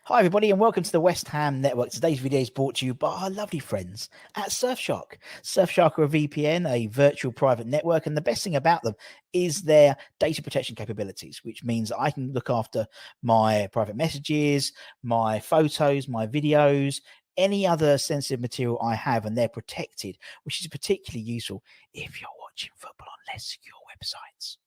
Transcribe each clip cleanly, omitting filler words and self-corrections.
Hi, everybody, and welcome to the West Ham Network. Today's video is brought to you by our lovely friends at Surfshark. Surfshark are a VPN, a virtual private network, and the best thing about them is their data protection capabilities, which means I can look after my private messages, my photos, my videos, any other sensitive material I have, and they're protected, which is particularly useful if you're watching football on less secure websites.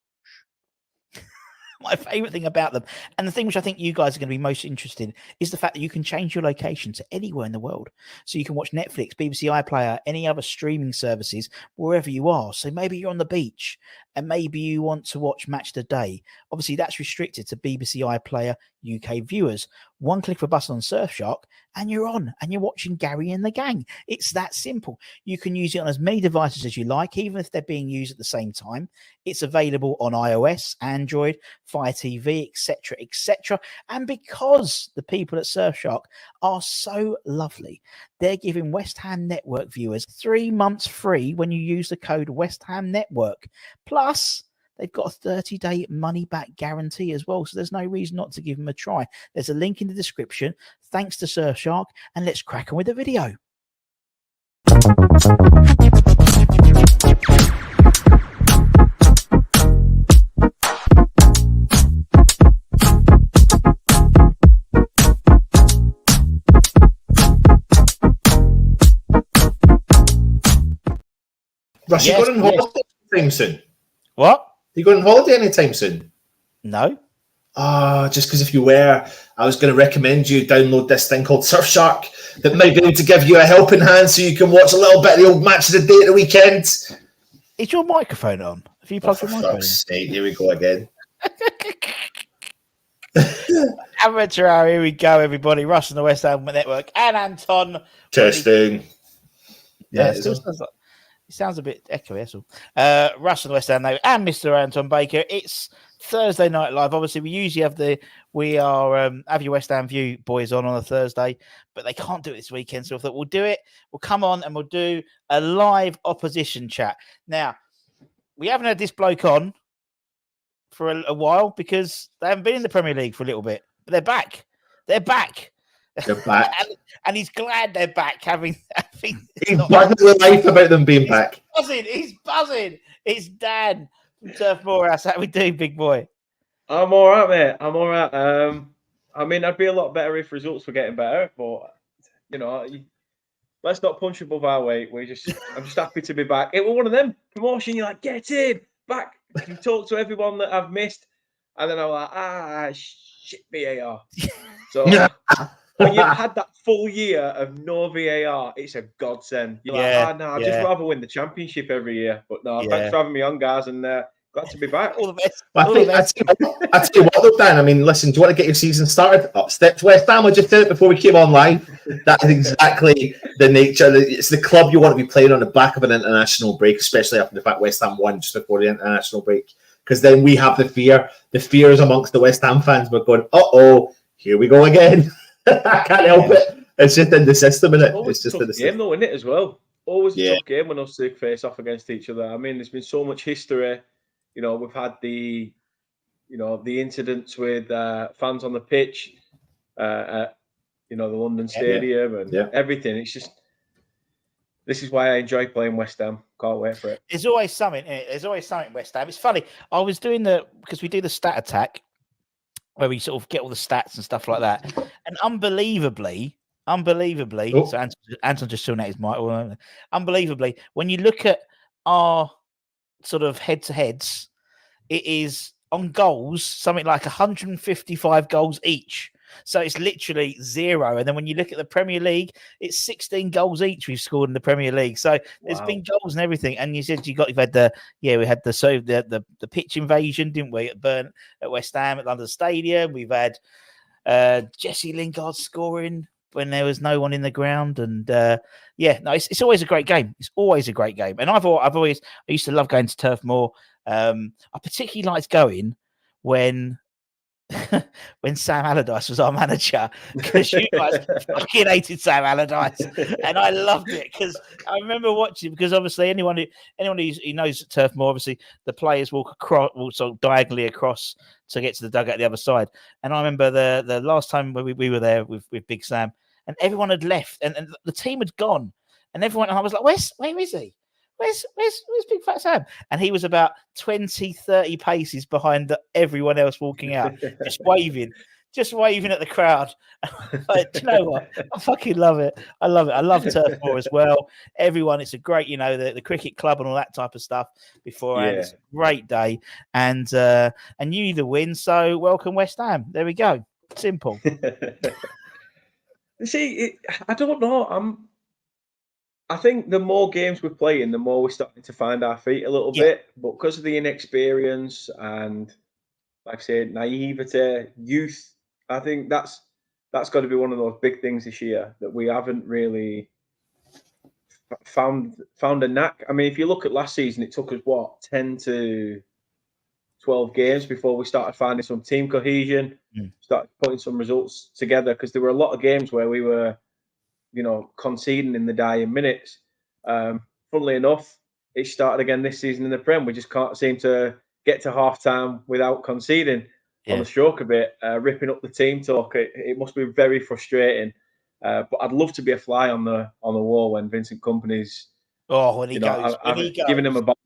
My favorite thing about them, and the thing which I think you guys are going to be most interested in, is the fact that you can change your location to anywhere in the world. So you can watch Netflix, BBC iPlayer, any other streaming services wherever you are. So maybe you're on the beach and maybe you want to watch Match of the Day. Obviously, that's restricted to BBC iPlayer UK viewers. One click of a button on Surfshark and you're on and you're watching Gary and the gang. It's that simple. You can use it on as many devices as you like, even if they're being used at the same time. It's available on iOS, Android, Fire TV, etc., etc. And because the people at Surfshark are so lovely, they're giving West Ham Network viewers 3 months free when you use the code West Ham Network. Plus, they've got a 30-day money-back guarantee as well, so there's no reason not to give them a try. There's a link in the description. Thanks to Surfshark, and let's crack on with the video. Russ, you going on holiday anytime soon? What? You going on holiday anytime soon? No. Just because if you were, I was going to recommend you download this thing called Surfshark that might be able to give you a helping hand so you can watch a little bit of the old Match of the Day at the weekend. Is your microphone on? Have you plugged your microphone in? Sake, here we go again. Amateur hour, here we go, everybody. Russ and the West Ham Network and Anton. Testing. Yeah, it sounds a bit echoey, that's all. Russ and the West Ham Network and Mr. Anton Baker. It's Thursday Night Live. Obviously, we usually have have your West Ham View boys on a Thursday, but they can't do it this weekend. So I thought we'll do it. We'll come on and we'll do a live opposition chat. Now, we haven't had this bloke on for a while because they haven't been in the Premier League for a little bit, but they're back. They're back. They're back. and he's glad they're back. He's buzzing with life about them being back. He's buzzing. It's Dan from Turf Moorhouse. How we doing, big boy? I'm all right, mate. I'm all right. I mean, I'd be a lot better if results were getting better, but let's not punch above our weight. I'm just happy to be back. It was one of them promotion. You're like, get in back. You talk to everyone that I've missed, and then I'm like, shit, VAR. So when you've had that full year of no VAR, it's a godsend. You're like, I'd just rather win the championship every year. But no, thanks for having me on, guys, and glad to be back. All the best. I tell you what, though, Dan. I mean, listen, do you want to get your season started? Up steps West Ham. I just did it before we came on live. That is exactly the nature. It's the club you want to be playing on the back of an international break, especially after the fact West Ham won just before the international break. Because then we have the fear. The fear is amongst the West Ham fans. We're going, here we go again. I can't help it. It's just in the system, isn't it? It's just in the system. Game, though, isn't it, as well? Always a tough game when us two face off against each other. I mean, there's been so much history. We've had the incidents with fans on the pitch, at the London Stadium and everything. It's just, this is why I enjoy playing West Ham. Can't wait for it. There's always something. There's always something West Ham. It's funny. I was doing because we do the stat attack, where we sort of get all the stats and stuff like that. And unbelievably, so Anton just tuned out his mic. Unbelievably, when you look at our sort of head-to-heads, it is on goals, something like 155 goals each. So it's literally zero. And then when you look at the Premier League, it's 16 goals each we've scored in the Premier League. So there's been goals and everything. And you said we had the pitch invasion, didn't we? At West Ham at London Stadium. We've had Jesse Lingard scoring when there was no one in the ground. And it's always a great game. It's always a great game. And I used to love going to Turf Moor. I particularly liked going when when Sam Allardyce was our manager, because you guys fucking hated Sam Allardyce, and I loved it because I remember watching. Because obviously, anyone who knows Turf Moor, obviously the players walk sort of diagonally across to get to the dugout the other side. And I remember the last time we were there with Big Sam, and everyone had left, and the team had gone, and everyone. And I was like, where is he? Where's Big Fat Sam? And he was about 20, 30 paces behind everyone else walking out, just waving at the crowd. Like, do you know what? I fucking love it. I love it. I love Turf Moor as well. Everyone, it's a great, the cricket club and all that type of stuff beforehand. Yeah. It's a great day. And you need the win, so welcome West Ham. There we go. Simple. See, I don't know. I think the more games we're playing, the more we're starting to find our feet a little bit. But because of the inexperience and, like I said, naivety, youth, I think that's got to be one of those big things this year that we haven't really found a knack. I mean, if you look at last season, it took us 10 to 12 games before we started finding some team cohesion, started putting some results together, because there were a lot of games where we were conceding in the dying minutes. Funnily enough, it started again this season in the Prem. We just can't seem to get to half time without conceding on the stroke of it, ripping up the team talk. It must be very frustrating. But I'd love to be a fly on the wall when Vincent Kompany's. When he goes, giving him a ball,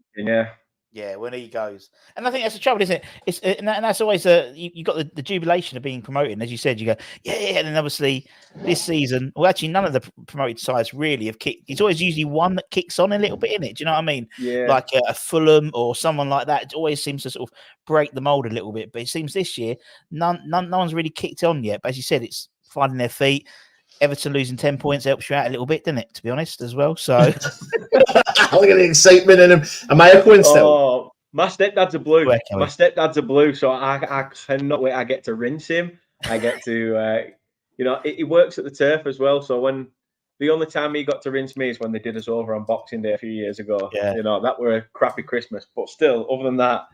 Yeah, when he goes, and I think that's the trouble, isn't it? And that's always you got the jubilation of being promoted. And as you said, you go, yeah, and then obviously this season, well, actually, none of the promoted sides really have kicked. It's always usually one that kicks on a little bit in it. Do you know what I mean? Yeah. Like a Fulham or someone like that. It always seems to sort of break the mold a little bit. But it seems this year, no one's really kicked on yet. But as you said, it's finding their feet. Everton losing 10 points helps you out a little bit, doesn't it? To be honest, as well. So look at the excitement in him. Am I echoing still? Oh, my stepdad's a blue. My stepdad's a blue, so I cannot wait. I get to rinse him. I get to, he works at the turf as well. So when the only time he got to rinse me is when they did us over on Boxing Day a few years ago. Yeah. That were a crappy Christmas, but still, other than that,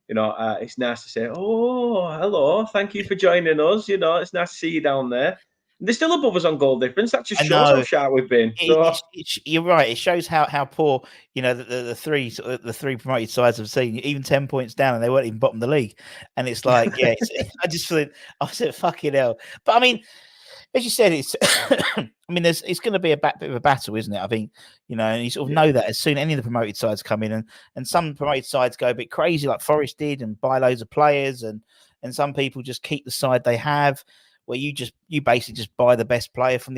it's nice to say, oh, hello, thank you for joining us. It's nice to see you down there. They're still above us on goal difference. That just shows how sharp we've been. You're right. It shows how poor the three promoted sides have seen. Even 10 points down, and they weren't even bottom of the league. And it's like, I just feel I said, fucking hell. But I mean, as you said, it's it's going to be a bit of a battle, isn't it? I think and you sort of know that as soon as any of the promoted sides come in, and some promoted sides go a bit crazy, like Forest did, and buy loads of players, and some people just keep the side they have. Where you basically just buy the best player from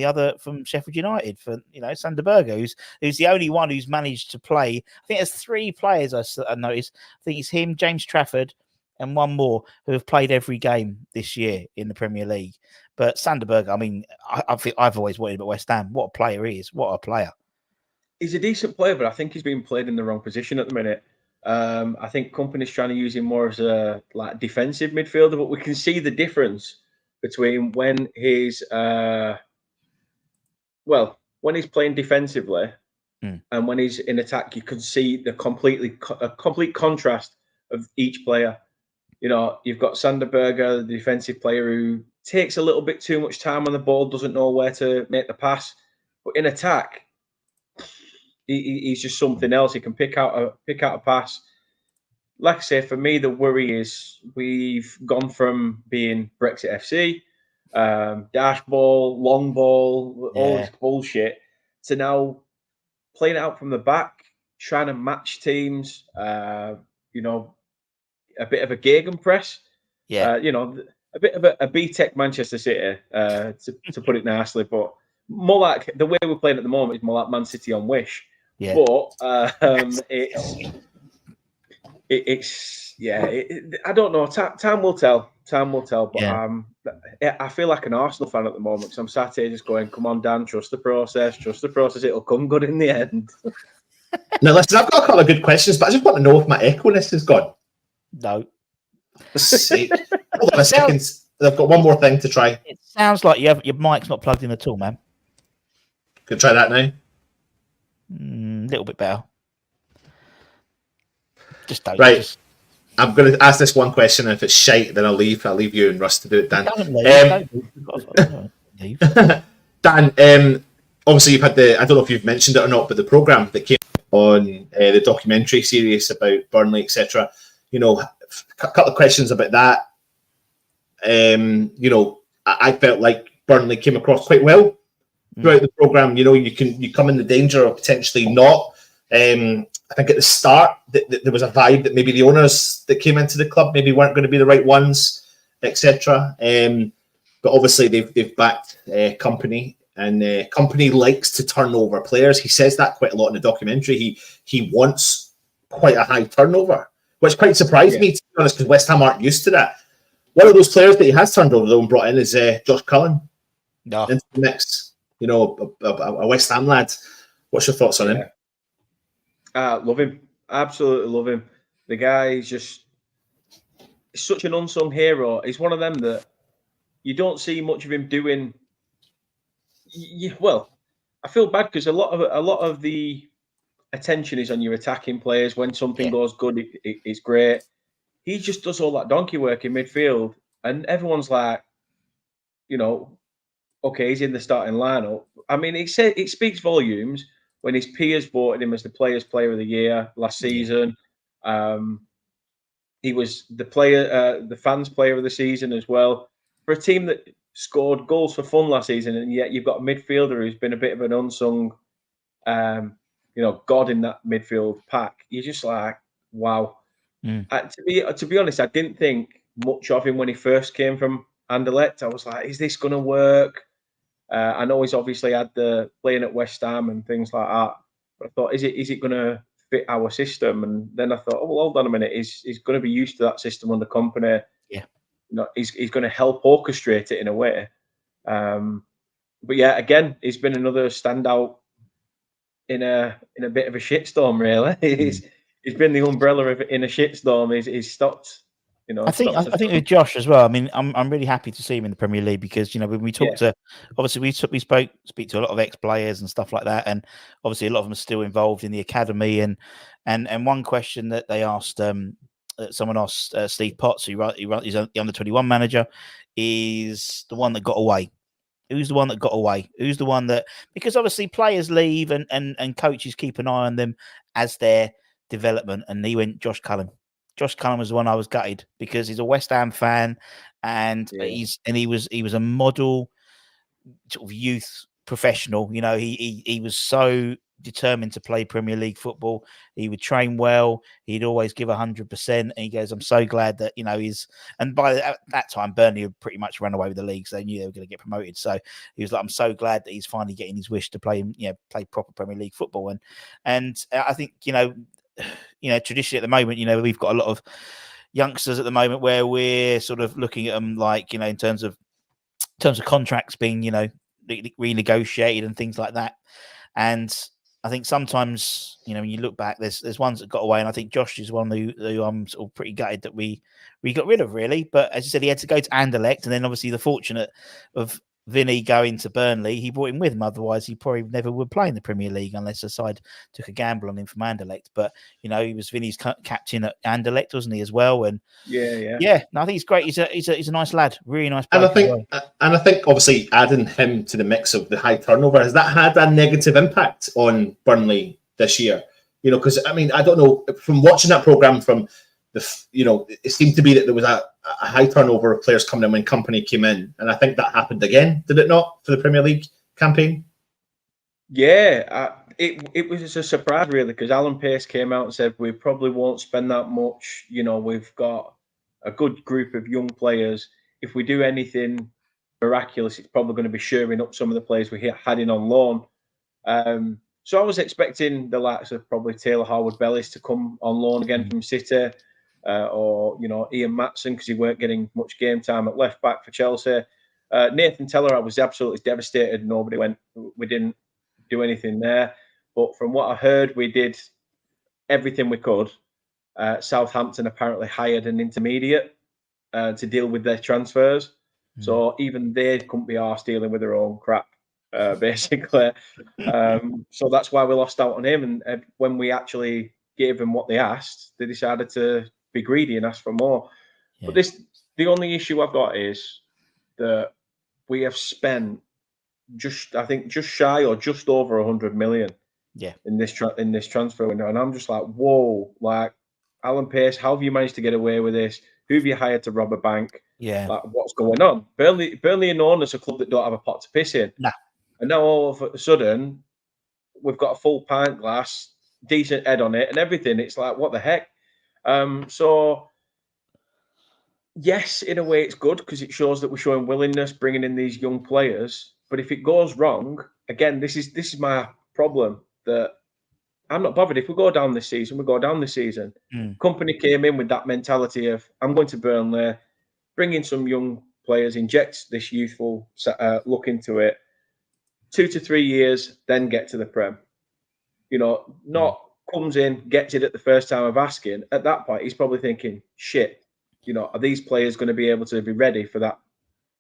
Sheffield United for Sander Berger, who's the only one who's managed to play. I think there's 3 players I noticed. I think it's him, James Trafford, and one more who have played every game this year in the Premier League. But Sander Berger, I mean, I think I've always wanted about West Ham. What a player he is! What a player! He's a decent player, but I think he's being played in the wrong position at the minute. I think Kompany's trying to use him more as a defensive midfielder, but we can see the difference between when he's when he's playing defensively and when he's in attack. You can see the complete contrast of each player. You've got Sander Berger, the defensive player, who takes a little bit too much time on the ball, doesn't know where to make the pass, but in attack, he's just something else. He can pick out a pass. Like I say, for me, the worry is we've gone from being Brexit FC, dash ball, long ball, all this bullshit, to now playing it out from the back, trying to match teams, a bit of a gegenpress, a bit of a B-Tech Manchester City, to put it nicely, but more like the way we're playing at the moment is more like Man City on Wish. Yeah. But I don't know. Time will tell. But I feel like an Arsenal fan at the moment, because I'm sat here just going, "Come on, Dan, trust the process. It'll come good in the end." Now, listen, I've got a couple of good questions, but I just want to know if my echo-ness is gone. No. Hold on a second. I've got one more thing to try. It sounds like your mic's not plugged in at all, man. Can try that now. A little bit better. Just don't. Right. I'm going to ask this one question, and if it's shite, then I'll leave. I'll leave you and Russ to do it, Dan. Don't leave. Don't leave. Don't leave. Dan, obviously you've had I don't know if you've mentioned it or not, but the programme that came on the documentary series about Burnley, etc. You know, a couple of questions about that. You know, I felt like Burnley came across quite well throughout the programme. You know, you come in the danger of potentially not. I think at the start there was a vibe that maybe the owners that came into the club maybe weren't going to be the right ones, etc. But obviously they've backed Company, and Company likes to turn over players. He says that quite a lot in the documentary. He wants quite a high turnover, which quite surprised me, to be honest, because West Ham aren't used to that. One of those players that he has turned over though and brought in is Josh Cullen into the mix. You know, a West Ham lad. What's your thoughts on him? Love him. Absolutely love him. The guy is just such an unsung hero. He's one of them that you don't see much of him doing. Well, I feel bad because a lot of the attention is on your attacking players. When something goes good, it's great. He just does all that donkey work in midfield, and everyone's like, you know, okay, he's in the starting lineup. I mean, it speaks volumes when his peers voted him as the Players' Player of the Year last season. He was the fans' player of the season as well. For a team that scored goals for fun last season, and yet you've got a midfielder who's been a bit of an unsung, god in that midfield pack. You're just like, wow. To be honest, I didn't think much of him when he first came from Anderlecht. I was like, is this going to work? I know he's obviously had the playing at West Ham and things like that, but I thought, is it going to fit our system? And then I thought, oh, well, hold on a minute, he's going to be used to that system under Company. Yeah, he's going to help orchestrate it in a way. But yeah, again, he's been another standout in a bit of a shitstorm. Really, he's been the umbrella in a shitstorm. He's stopped. I think with Josh as well. I mean, I'm really happy to see him in the Premier League because when we talk to, obviously we speak to a lot of ex players and stuff like that, and obviously a lot of them are still involved in the academy. And one question that they asked, someone asked Steve Potts, he's the under-21 manager, is the one that got away. Who's the one that got away? Who's the one that, because obviously players leave and coaches keep an eye on them as their development. And he went Josh Cullen. Josh Cullen was the one I was gutted because he's a West Ham fan, and he was a model sort of youth professional. He was so determined to play Premier League football. He would train well. He'd always give 100%. And he goes, I'm so glad that, and by that time, Burnley had pretty much run away with the league. So they knew they were going to get promoted. So he was like, I'm so glad that he's finally getting his wish to play proper Premier League football. And I think, traditionally at the moment, we've got a lot of youngsters at the moment where we're sort of looking at them like, in terms of contracts being, renegotiated and things like that. And I think sometimes, when you look back, there's ones that got away, and I think Josh is one who I'm sort of pretty gutted that we got rid of, really. But as you said, he had to go to Anderlecht, and then obviously the fortunate of Vinny going to Burnley, he brought him with him. Otherwise, he probably never would play in the Premier League unless the side took a gamble on him from Anderlecht. But he was Vinny's captain at Anderlecht, wasn't he, as well? And I think he's great. He's a nice lad, really nice player. And I think obviously adding him to the mix of the high turnover, has that had a negative impact on Burnley this year? Because I mean, I don't know, from watching that programme, from it seemed to be that there was a high turnover of players coming in when Company came in, and I think that happened again, did it not, for the Premier League campaign? Yeah, it was a surprise, really, because Alan Pace came out and said we probably won't spend that much. We've got a good group of young players. If we do anything miraculous, it's probably going to be shoring up some of the players we had in on loan. So I was expecting the likes of probably Taylor Howard-Bellis to come on loan again from City, or Ian Matson, because he weren't getting much game time at left back for Chelsea. Nathan Teller, I was absolutely devastated. Nobody went. We didn't do anything there. But from what I heard, we did everything we could. Southampton apparently hired an intermediate to deal with their transfers. So even they couldn't be arsed dealing with their own crap, basically. So that's why we lost out on him. And when we actually gave them what they asked, they decided to be greedy and ask for more. Yeah. But the only issue I've got is that we have spent just shy or just over 100 million in this transfer window, and I'm just like, whoa, like Alan Pace, how have you managed to get away with this? Who have you hired to rob a bank? Yeah. Like, what's going on? Burnley are known as a club that don't have a pot to piss in. Nah. And now all of a sudden we've got a full pint glass, decent head on it, and everything. It's like, what the heck? So yes, in a way, it's good because it shows that we're showing willingness, bringing in these young players. But if it goes wrong, again, this is my problem. That I'm not bothered if we go down this season. We go down this season. Company came in with that mentality of I'm going to Burnley, bring in some young players, inject this youthful look into it. 2 to 3 years, then get to the Prem. You know, not comes in, gets it at the first time of asking. At that point, he's probably thinking, shit, you know, are these players going to be able to be ready for that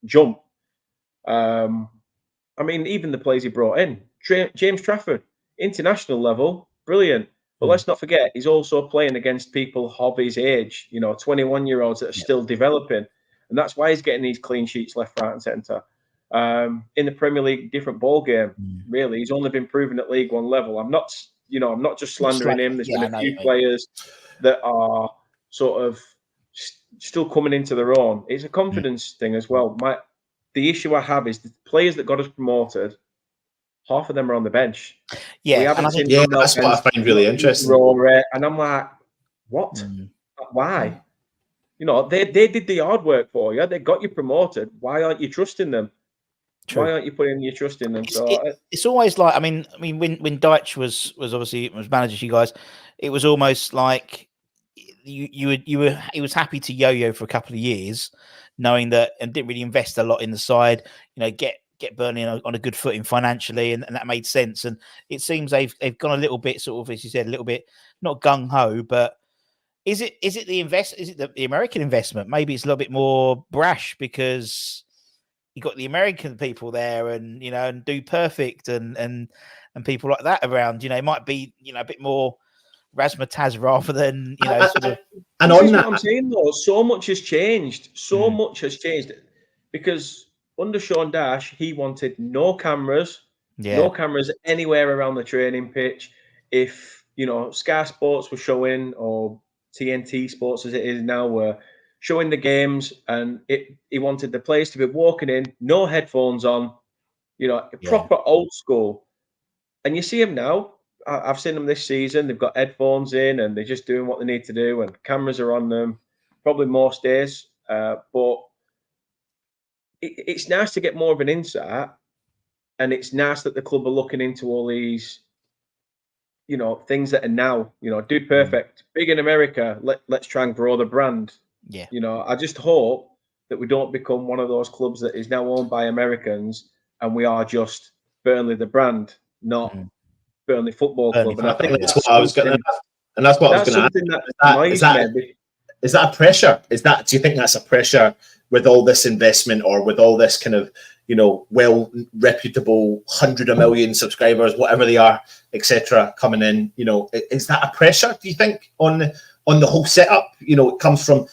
jump? I mean, even the players he brought in, James Trafford, international level, brilliant. But let's not forget, he's also playing against people of his age, you know, 21-year-olds that are still developing. And that's why he's getting these clean sheets left, right, and centre. In the Premier League, different ball game, really. He's only been proven at League One level. I'm not just slandering him. There's been a few players that are sort of still coming into their own. It's a confidence thing as well. The issue I have is the players that got us promoted, half of them are on the bench. Yeah, we haven't seen that's what I find really interesting. And I'm like, what? Why? You know, they did the hard work for you. They got you promoted. Why aren't you trusting them? True. Why aren't you putting your trust in them? It's always like, I mean, when Deitch was obviously manager to you guys, it was almost like he was happy to yo-yo for a couple of years, knowing that, and didn't really invest a lot in the side. You know, get Burnley on a good footing financially, and that made sense. And it seems they've gone a little bit sort of, as you said, a little bit not gung ho, but is it the American investment? Maybe it's a little bit more brash because you got the American people there, and you know, and Do Perfect and people like that around. You know, it might be, you know, a bit more razzmatazz rather than, you know, sort of. And on that, what I'm saying though, so much has changed. So much has changed because under Sean Dash, he wanted no cameras anywhere around the training pitch. If you know, Sky Sports were showing, or TNT Sports as it is now, were showing the games, and he wanted the players to be walking in, no headphones on, you know, proper old school. And you see them now. I've seen them this season. They've got headphones in, and they're just doing what they need to do, and cameras are on them, probably most days. But it's nice to get more of an insight, and it's nice that the club are looking into all these, you know, things that are now, you know, Do Perfect, big in America. Let's try and grow the brand. Yeah. You know, I just hope that we don't become one of those clubs that is now owned by Americans, and we are just Burnley the brand, not Burnley Football Club. And I think that's what I was going to, and that's what I was going to ask. Is that a pressure? Do you think that's a pressure with all this investment, or with all this kind of, you know, well reputable 100 million subscribers, whatever they are, etc., coming in? You know, is that a pressure, do you think, on the whole setup? You know, it comes from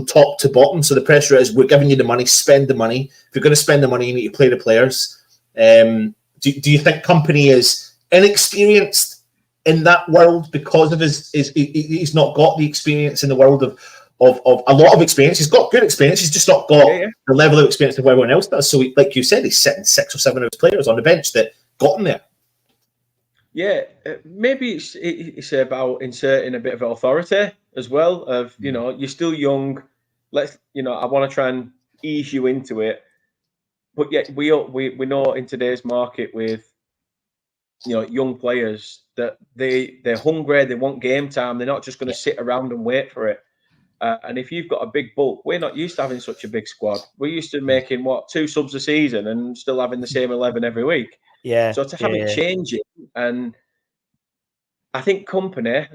top to bottom. So the pressure is, we're giving you the money, spend the money. If you're going to spend the money, you need to play the players. Do you think company is inexperienced in that world because of he's not got the experience in the world of a lot of experience? He's got good experience, he's just not got the level of experience of everyone else does. So like you said, he's sitting 6 or 7 of his players on the bench that got him there. Yeah, maybe it's about inserting a bit of authority as well. Of, you know, you're still young. I want to try and ease you into it. But yet we know in today's market with, you know, young players that they're hungry, they want game time. They're not just going to sit around and wait for it. And if you've got a big bulk, we're not used to having such a big squad. We're used to making 2 subs a season and still having the same 11 every week. Yeah. So to have it changing, and I think company,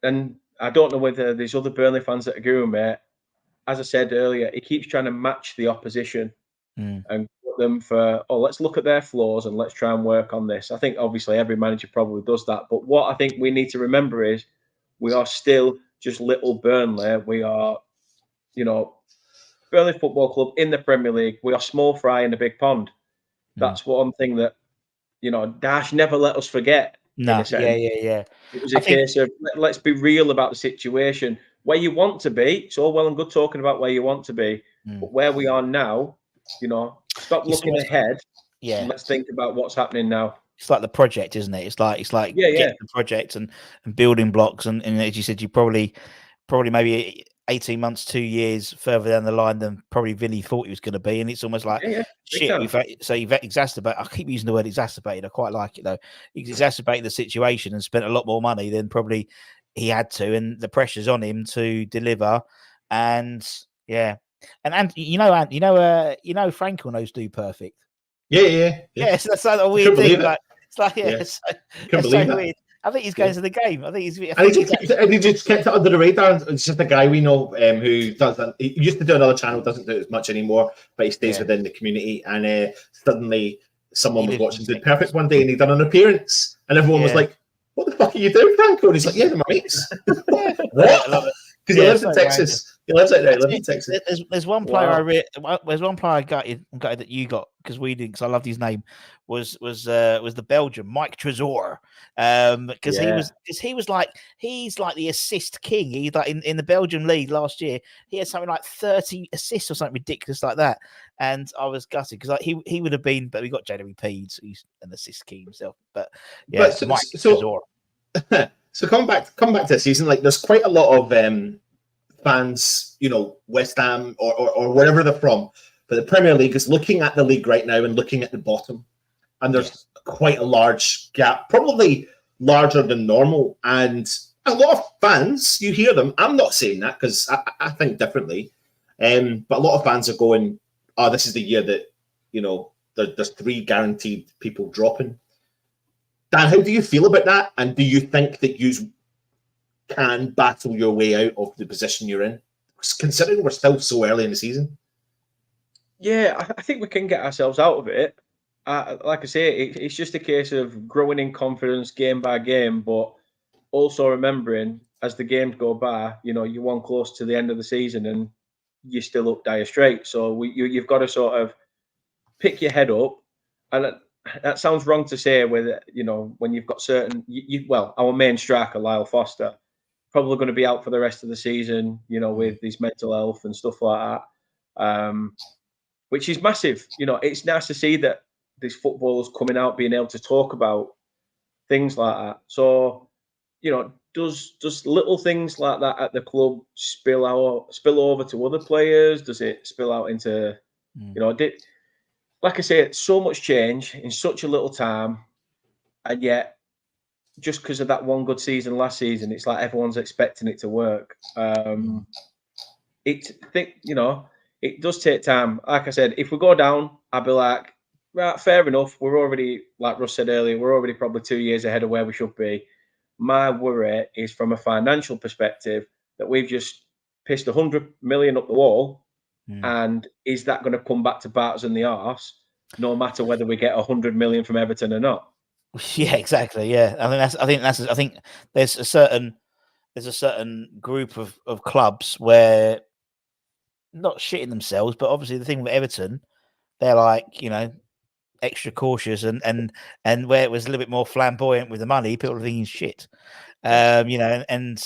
and I don't know whether there's other Burnley fans that agree with me. As I said earlier, he keeps trying to match the opposition and put them for, let's look at their flaws and let's try and work on this. I think obviously every manager probably does that. But what I think we need to remember is we are still just little Burnley. We are, Burnley Football Club in the Premier League. We are small fry in a big pond. That's one thing that, Dash never let us forget, in No, a sense. yeah. It was a case of, let's be real about the situation. Where you want to be, it's all well and good talking about where you want to be, but where we are now, stop looking ahead. Yeah. Let's think about what's happening now. It's like the project, isn't it? It's like Yeah. getting the project and building blocks, and as you said, you probably maybe 18 months, 2 years further down the line than probably Vinny thought he was going to be, and it's almost like shit. You've exacerbated. I keep using the word exacerbated. I quite like it though. He's exacerbated the situation and spent a lot more money than probably he had to, and the pressure's on him to deliver. And yeah, and Frankel knows do perfect. Yeah. So that's like a weird thing. Like, it's like, Couldn't it's believe so it. weird. I think he's going to the game. I think he's. He just kept it under the radar. It's just a guy we know who does that. He used to do another channel, doesn't do it as much anymore, but he stays within the community. And suddenly, someone was watching Dude Perfect one day, and he done an appearance, and everyone was like, "What the fuck are you doing, Franco?" And he's like, "Yeah, they're my mates." What? I love it. Because he lives in Texas. He lives out there. He lives in Texas. There's one player there's one player I gutted that you got because we didn't, because I loved his name, was the Belgian Mike Trésor, because he was like, he's like the assist king. He's like in the Belgian league last year, he had something like 30 assists or something ridiculous like that, and I was gutted because he would have been, but we got JW Peeds, who's an assist king himself, but Mike Trésor. So come back to the season. Like, there's quite a lot of fans, West Ham or wherever they're from, but the Premier League is looking at the league right now and looking at the bottom, and there's quite a large gap, probably larger than normal. And a lot of fans, you hear them. I'm not saying that because I think differently, but a lot of fans are going, "Oh, this is the year that there's 3 guaranteed people dropping." Dan, how do you feel about that? And do you think that you can battle your way out of the position you're in, considering we're still so early in the season? Yeah, I think we can get ourselves out of it. Like I say, it's just a case of growing in confidence game by game, but also remembering as the games go by, you're one close to the end of the season and you're still up dire straight. So you've got to sort of pick your head up. And that sounds wrong to say with, when you've got certain, our main striker, Lyle Foster, probably going to be out for the rest of the season, with his mental health and stuff like that, which is massive. It's nice to see that these footballers coming out, being able to talk about things like that. So, does little things like that at the club spill over to other players? Does it spill out into, like I say, so much change in such a little time, and yet just because of that one good season last season, it's like everyone's expecting it to work. It does take time. Like I said, if we go down, I'd be like, right, fair enough. We're already, like Russ said earlier, we're already probably 2 years ahead of where we should be. My worry is from a financial perspective that we've just pissed 100 million up the wall. And is that going to come back to bite us in the arse, no matter whether we get 100 million from Everton or not? Yeah, exactly. Yeah, I think there's a certain group of clubs where not shitting themselves, but obviously the thing with Everton, they're like, extra cautious, and where it was a little bit more flamboyant with the money, people are thinking shit, and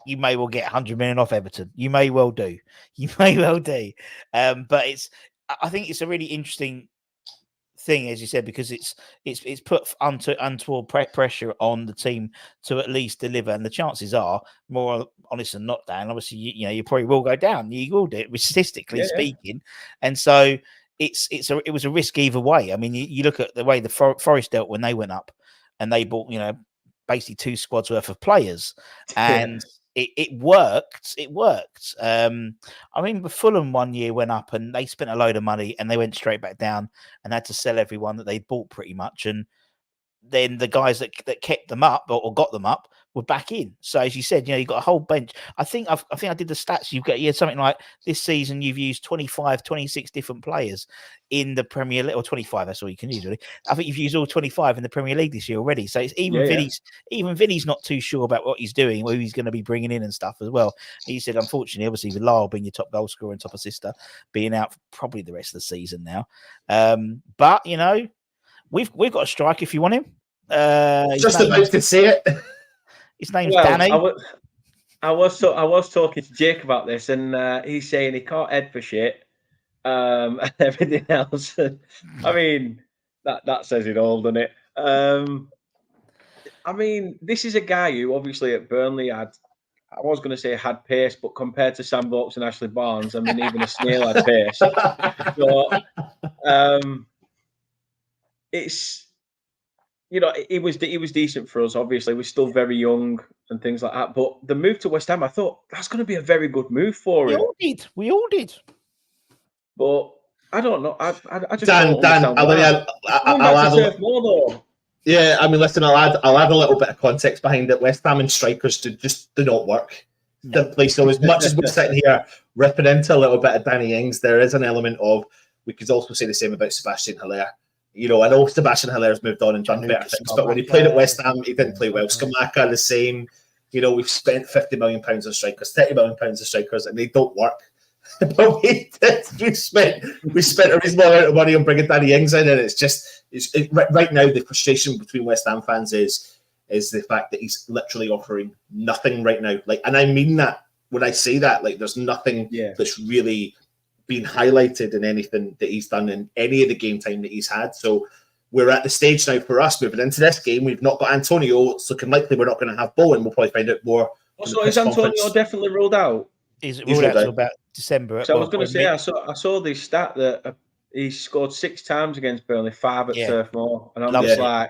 you may well get 100 million off Everton. You may well do. But I think it's a really interesting thing, as you said, because it's put untoward pressure on the team to at least deliver, and the chances are more honest than not, Dan. Obviously, you probably will go down. You will do it, statistically speaking, and so it was a risk either way. I mean, you look at the way the Forest dealt when they went up, and they bought basically 2 squads worth of players, and it worked. It worked. I mean, Fulham one year went up and they spent a load of money and they went straight back down and had to sell everyone that they bought pretty much. And then the guys that kept them up or got them up were back in. So as you said, you've got a whole bench. I think I did the stats. You've got something like this season you've used 25, 26 different players in the Premier League, or 25. That's all you can use, really. I think you've used all 25 in the Premier League this year already. So it's even Vinny's not too sure about what he's doing, who he's going to be bringing in and stuff as well. He said, unfortunately, obviously with Lyle being your top goal scorer and top assister, being out for probably the rest of the season now. But we've got a strike if you want him. Just about to say it. His name's Danny. I was talking to Jake about this, and he's saying he can't head for shit, and everything else. I mean, that says it all, doesn't it? I mean, this is a guy who obviously at Burnley had pace, but compared to Sam Vokes and Ashley Barnes, I mean, even a snail had pace. So, it's. He was decent for us. Obviously, we're still very young and things like that. But the move to West Ham, I thought that's going to be a very good move for him. We all did. But I don't know. I just Dan, I'll add more though. Yeah, I mean, listen, I'll add a little bit of context behind it. West Ham and strikers do not work. Simply. So as much as we're sitting here ripping into a little bit of Danny Ings, there is an element of, we could also say the same about Sebastian Haller. I know Sebastian Haller's moved on and done better things, but when he played at West Ham, he didn't play well. Scamacca, the same. We've spent £50 million on strikers, £30 million on strikers, and they don't work. But we spent a reasonable amount of money on bringing Danny Ings in, and right now the frustration between West Ham fans is the fact that he's literally offering nothing right now. And I mean that when I say that, there's nothing that's really been highlighted in anything that he's done in any of the game time that he's had. So we're at the stage now for us moving into this game. We've not got Antonio. It's looking likely we're not going to have Bowen. We'll probably find out more. So is Antonio definitely ruled out? He's ruled out until about December. So I was going to say, I saw this stat that he scored 6 times against Burnley, 5 at Turf Moor, and I'm just like,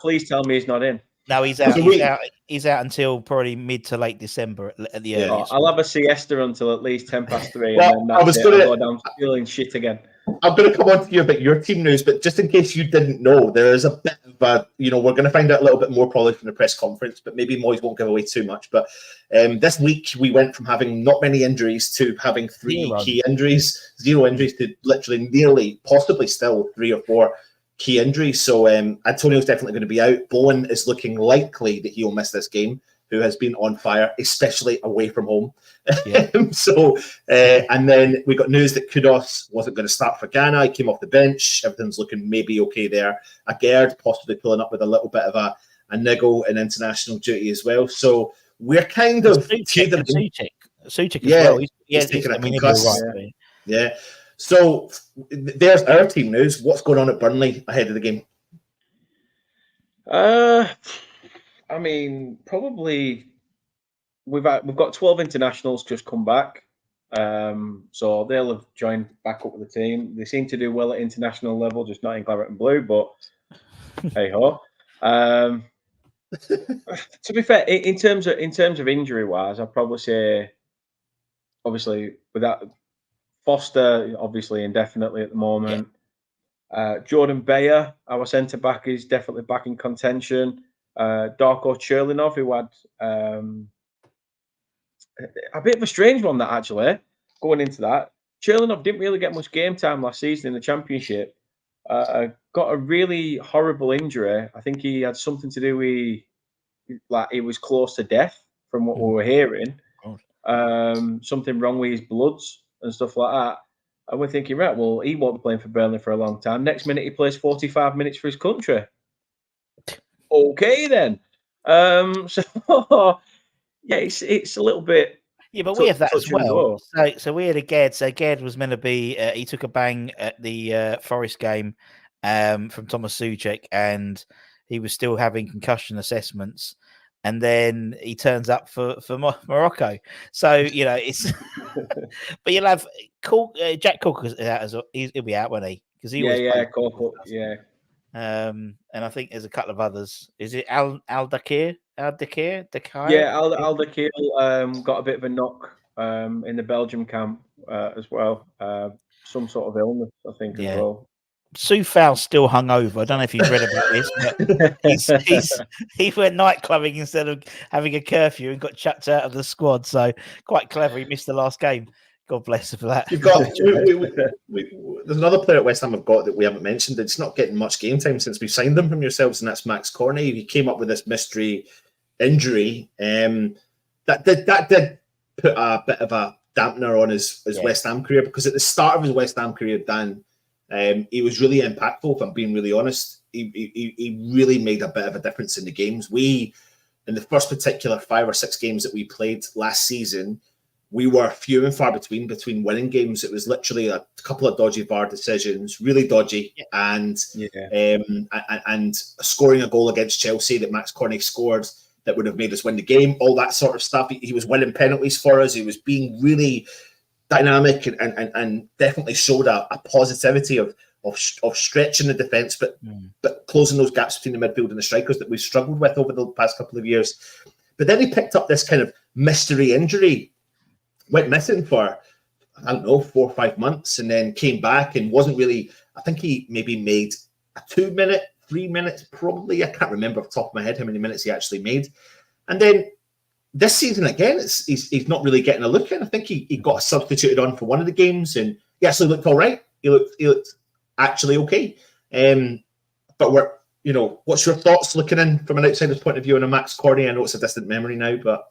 please tell me he's not in. No, he's out. He's out until probably mid to late December at the earliest. I'll have a siesta until at least 3:10, and then I'll go down feeling shit again. I'm going to come on to you about your team news, but just in case you didn't know, there is a bit of a, we're going to find out a little bit more probably from the press conference, but maybe Moyes won't give away too much. But this week we went from having not many injuries to having 3 key injuries, 0 injuries to literally nearly, possibly still 3 or 4 key injuries. So Antonio's definitely going to be out. Bowen is looking likely that he'll miss this game, who has been on fire, especially away from home. Yeah. And then we got news that Kudos wasn't going to start for Ghana. He came off the bench. Everything's looking maybe okay there. Agerd possibly pulling up with a little bit of a niggle in international duty as well. So we're kind of Suchek as well. He's taking a concuss. Yeah. So there's our team news. What's going on at Burnley ahead of the game? I mean, probably we've got 12 internationals just come back, so they'll have joined back up with the team. They seem to do well at international level, just not in claret and blue. But hey ho. To be fair, in terms of injury wise, I'd probably say, obviously, without Foster, obviously indefinitely at the moment. Yeah. Jordan Bayer, our centre back, is definitely back in contention. Darko Cherlinov, who had a bit of a strange one, that actually, going into that. Cherlinov didn't really get much game time last season in the Championship. Got a really horrible injury. I think he had something to do with, he was close to death from what we were hearing. Something wrong with his bloods and stuff like that. And we're thinking, right, well, he won't be playing for Burnley for a long time. Next minute, he plays 45 minutes for his country. Okay, then. Yeah, it's a little bit. Yeah, but we have that as well. So we had Agerd. So Agerd was meant to be. He took a bang at the Forest game from Thomas Suchek, and he was still having concussion assessments. And then he turns up for Morocco. So it's. But you'll have Jack Cook is out as well. He'll be out, won't he? Because Cook, yeah. And I think there's a couple of others. Is it Al Dakir? Yeah, Al Dakir got a bit of a knock in the Belgium camp as well. Some sort of illness, I think, as well. Soufal's still hungover. I don't know if you've read about this, but he went night clubbing instead of having a curfew and got chucked out of the squad. So quite clever. He missed the last game. God bless him for that. You've got there's another player at West Ham I've got that we haven't mentioned. It's not getting much game time since we signed him from yourselves, and that's Max Cornet. He came up with this mystery injury. That did put a bit of a dampener on his West Ham career, because at the start of his West Ham career, Dan, he was really impactful. If I'm being really honest, he really made a bit of a difference in the games. We, in the first particular 5 or 6 games that we played last season, we were few and far between winning games. It was literally a couple of dodgy VAR decisions, really dodgy, and scoring a goal against Chelsea that Max Cornet scored that would have made us win the game, all that sort of stuff. He was winning penalties for us. He was being really dynamic and definitely showed a positivity of stretching the defence, but closing those gaps between the midfield and the strikers that we've struggled with over the past couple of years. But then he picked up this kind of mystery injury, went missing for, I don't know, 4 or 5 months, and then came back and wasn't really, I think he maybe made a 2 minute, 3 minutes, probably. I can't remember off the top of my head how many minutes he actually made. And then this season again, he's not really getting a look in. I think he got substituted on for one of the games, and he actually looked all right. He looked actually okay. But what's your thoughts looking in from an outsider's point of view on a Max Cornet? I know it's a distant memory now, but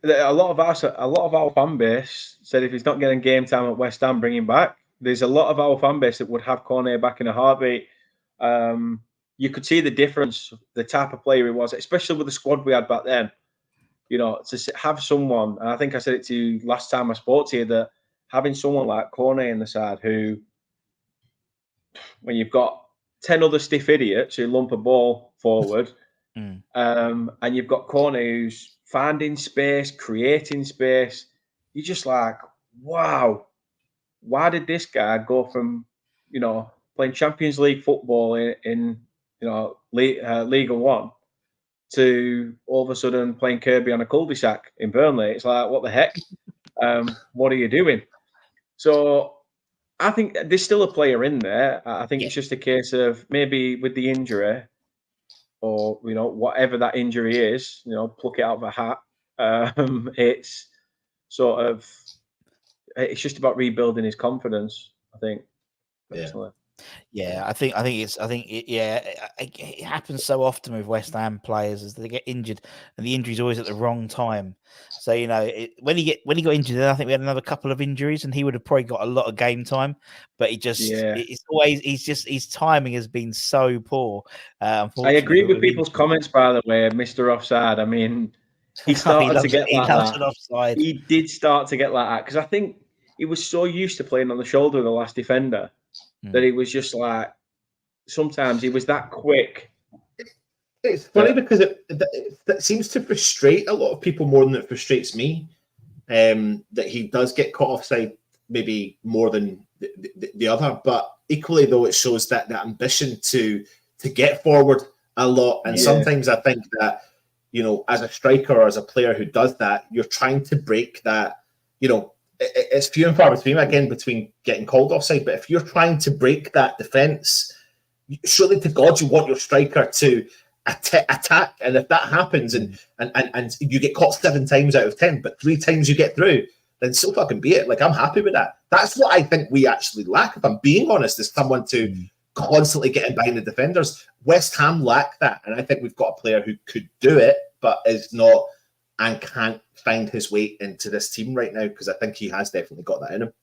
a lot of our fan base said if he's not getting game time at West Ham, bring him back. There's a lot of our fan base that would have Cornet back in a heartbeat. You could see the difference, the type of player he was, especially with the squad we had back then. To have someone, and I think I said it to you last time I spoke to you, that having someone like Cornet in the side who, when you've got 10 other stiff idiots who lump a ball forward, and you've got Cornet who's finding space, creating space, you're just like, wow, why did this guy go from, playing Champions League football in Liga 1 to all of a sudden playing Kirby on a cul-de-sac in Burnley? It's like, what the heck? What are you doing? So I think there's still a player in there. I think it's just a case of maybe with the injury, or whatever that injury is, pluck it out of a hat. It's just about rebuilding his confidence, I think. Personally. Yeah, I think it happens so often with West Ham players as they get injured, and the injury's always at the wrong time. So when he got injured, then I think we had another couple of injuries, and he would have probably got a lot of game time. But it's always his timing has been so poor. I agree with people's comments, by the way, Mr. Offside. I mean, he started to get like that. Offside. He did start to get like that because I think he was so used to playing on the shoulder of the last defender that he was just like, sometimes he was that quick. It's funny because that seems to frustrate a lot of people more than it frustrates me. That he does get caught offside maybe more than the other, but equally though, it shows that ambition to get forward a lot. And sometimes I think that, as a striker or as a player who does that, you're trying to break that, it's few and far between, again, between getting called offside. But if you're trying to break that defence, surely to God, you want your striker to attack. And if that happens and you get caught 7 times out of 10, but 3 times you get through, then so fucking be it. Like, I'm happy with that. That's what I think we actually lack, if I'm being honest, is someone to constantly get in behind the defenders. West Ham lack that. And I think we've got a player who could do it, but is not and can't find his way into this team right now, because I think he has definitely got that in him.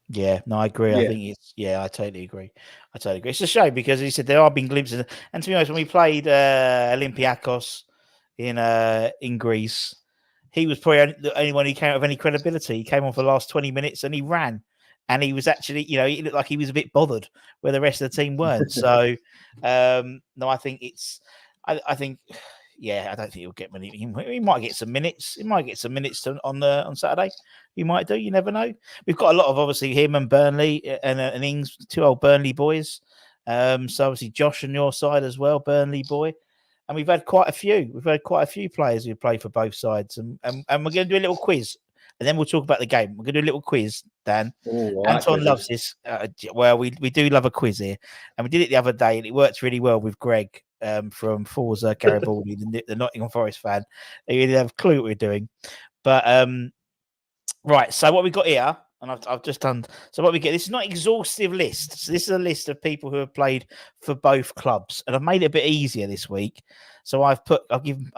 Yeah, no, I agree. I think I totally agree. It's a shame because he said there have been glimpses, and to be honest, when we played Olympiacos in Greece, he was probably the only one who came out of any credibility. He came on for the last 20 minutes and he ran, and he was actually, he looked like he was a bit bothered where the rest of the team weren't. So, no, I think I think. Yeah, I don't think he'll get many. He might get some minutes. He might get some minutes on Saturday. He might do. You never know. We've got a lot of, obviously, him and Burnley and Ings, 2 old Burnley boys. So obviously Josh on your side as well, Burnley boy. And we've had quite a few. We've had quite a few players who play for both sides. And we're going to do a little quiz, and then we'll talk about the game. We're going to do a little quiz Dan. Oh, Anton loves this. Well, we do love a quiz here, and we did it the other day, and it worked really well with Greg from Forza Garibaldi, the Nottingham Forest fan. He didn't have a clue what we're doing, but right. So what we got here, and I've just done. So what we get. This is not an exhaustive list. So this is a list of people who have played for both clubs, and I've made it a bit easier this week. So I've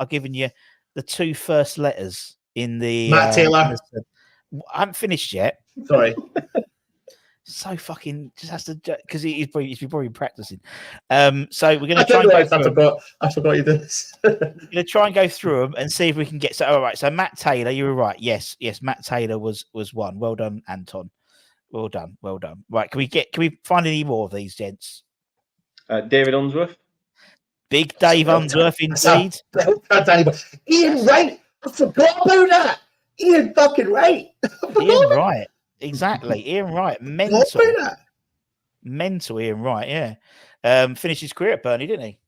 given you the two first letters in the Matt Taylor. I haven't finished yet. Sorry. So fucking just has to because he's probably practicing. So we're going to I try didn't and go realize I forgot you did this. we're going to try and go through them and see if we can get. So all right. So Matt Taylor, you were right. Yes. Matt Taylor was one. Well done, Anton. Well done. Right. Can we find any more of these gents? David Unsworth. Big Dave Unsworth, indeed. Ian Wright. I forgot about that. Ian fucking Wright. Ian Wright. Exactly. Ian Wright. Mental Ian Wright, yeah. Finished his career at Burnley, didn't he?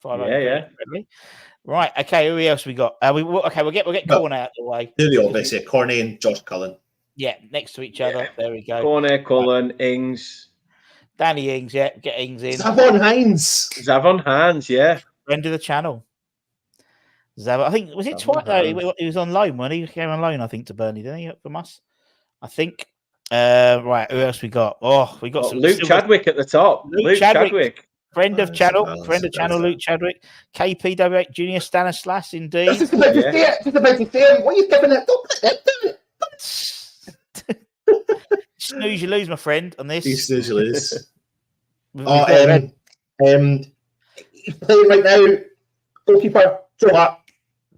Yeah. Right. Okay, who else we got? We'll get Corner out of the way. Do the obvious here. Corney and Josh Cullen. Yeah, next to each other. There we go. Corner, Cullen, Ings. Danny Ings, yeah. Get Ings in. Zavon Hines, yeah. Friend of the channel. I think, was it twice? No, he was on loan, when he came on loan, I think, to Burnley, didn't he, from us? I think. Right, who else we got? We got some Luke Chadwick at the top. Luke Chadwick. Friend of channel, Luke Chadwick. KPW8 Junior Stanislas, indeed. Just about to say him. What are you giving it? Don't put that down. Snooze, you lose, my friend, on this. You snooze, you lose. He's playing right now. Goalkeeper, Joe Hart.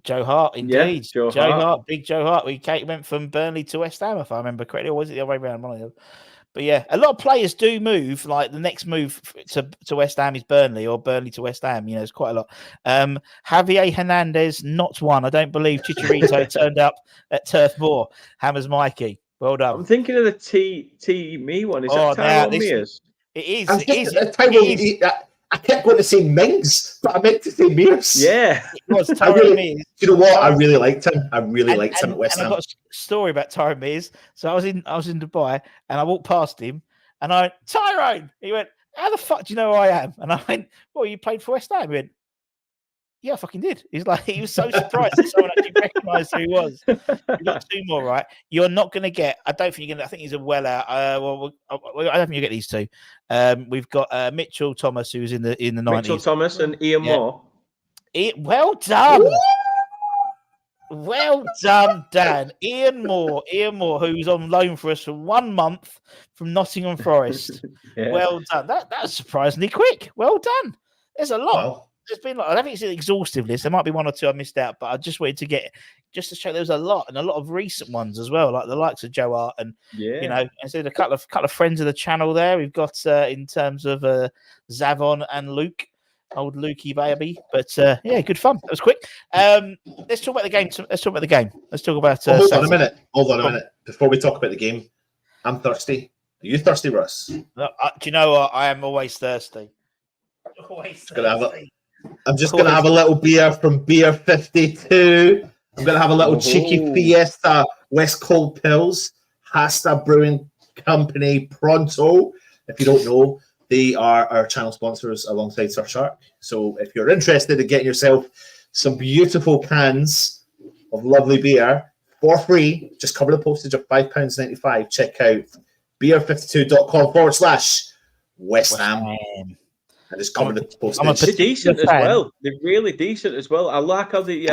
Joe Hart, indeed. Yeah, Joe Hart. Big Joe Hart. We went from Burnley to West Ham, if I remember correctly, or was it the other way around? But yeah, a lot of players do move. Like the next move to West Ham is Burnley, or Burnley to West Ham. You know, it's quite a lot. Javier Hernandez, not one. I don't believe Chicharito turned up at Turf Moor. Hammers Mikey. Well done. I'm thinking of the T Me one. Is that Tyrone Mears? It is. I kept going to say Mings, but I meant to say Mears. Yeah. It was Tyrone Mears. You know what? I really liked him. I really liked him at West Ham. I've got a story about Tyrone Mears. So I was in Dubai and I walked past him and I went, Tyrone! He went, how the fuck do you know who I am? And I went, well, you played for West Ham? He went, yeah, I fucking did. He was so surprised that someone actually recognised who he was. You got two more, right? You're not going to get. I don't think you're going to. I think he's a well out. I don't think you get these two. We've got Mitchell Thomas, who's in the 90s. Mitchell Thomas and Ian Moore. Well done. Well done, Dan. Ian Moore, who's on loan for us for 1 month from Nottingham Forest. Yeah. Well done. That's surprisingly quick. Well done. There's a lot. Wow. There's been I don't think it's an exhaustive list. There might be one or two I missed out, but I just wanted to to show there was a lot, and a lot of recent ones as well, like the likes of Joe Hart and you know, and so a couple of friends of the channel there. We've got in terms of Zavon and Luke, old Lukey baby. But yeah, good fun. That was quick. Let's talk about the game. Let's talk about. Hold on a minute. Before we talk about the game, I'm thirsty. Are you thirsty, Russ? Do you know what? I am always thirsty. I'm just going to have a little beer from Beer 52. I'm going to have a little cheeky Fiesta West Cold Pills, Hasta Brewing Company Pronto. If you don't know, they are our channel sponsors alongside Surfshark. So if you're interested in getting yourself some beautiful cans of lovely beer for free, just cover the postage of £5.95. Check out beer52.com/West Ham. I just covered the postage. They're decent as well. They're really decent as well. I like how they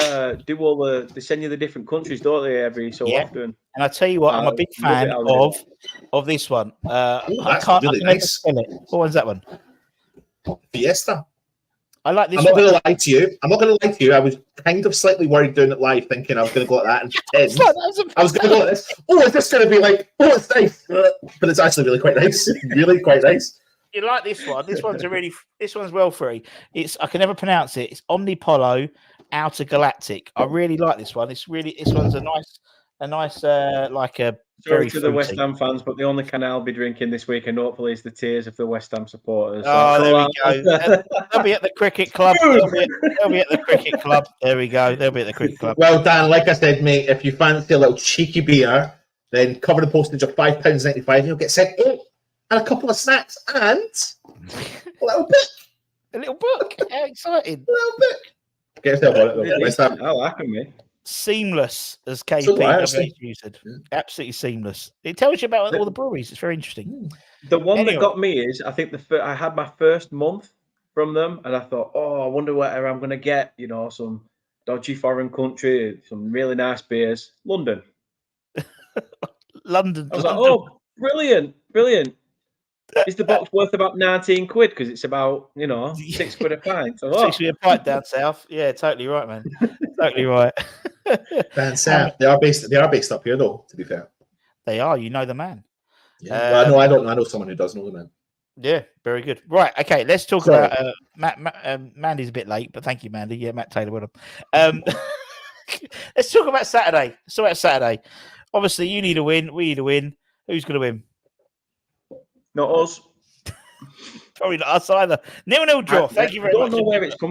do all they send you the different countries, don't they, every so often? And I tell you what, I'm a big fan of this one. I can't really nice. Spell it. What one's that one? Fiesta. I like this. I'm not going to lie to you. I was kind of slightly worried doing it live, thinking I was going to go like that and pretend. I was going to go like this. Oh, is this going to be like? Oh, it's nice, but it's actually really quite nice. Really quite nice. You like this one? This one's well free. I can never pronounce it. It's Omnipolo Outer Galactic. I really like this one. This one's a nice like a. Sorry to the West Ham fans, but the only can I'll be drinking this week, and hopefully, is the tears of the West Ham supporters. Oh, there we go. They'll be at the cricket club. They'll be at the cricket club. There we go. They'll be at the cricket club. Well, Dan, like I said, mate, if you fancy a little cheeky beer, then cover the postage of £5.95, and you'll get sent 8 and a couple of snacks and a little book. A little book. How exciting! A little book. Get yourself on it though. West Ham. I like them, mate. Seamless, as So do I, KPWHU said. Yeah. Absolutely seamless. It tells you about all the breweries. It's very interesting. The one Anyway. that got me is, I think I had my first month from them, and I thought, oh, I wonder where I'm going to get, some dodgy foreign country, some really nice beers. London. London. I was like, oh, brilliant. Is the box worth about 19 quid? Because it's about, £6 a pint. So, £6 a pint down south. Yeah, totally right, man. Totally right. Down south. They are based up here though, to be fair. They are. You know the man. Yeah. Well, no, I don't. I know someone who does know the man. Yeah, very good. Right, okay, let's talk about Mandy's a bit late, but thank you, Mandy. Yeah, Matt Taylor with him. Let's talk about Saturday. Obviously, you need a win. We need a win. Who's going to win? Not us. Probably not us either. 0-0 draw. Thank you very much.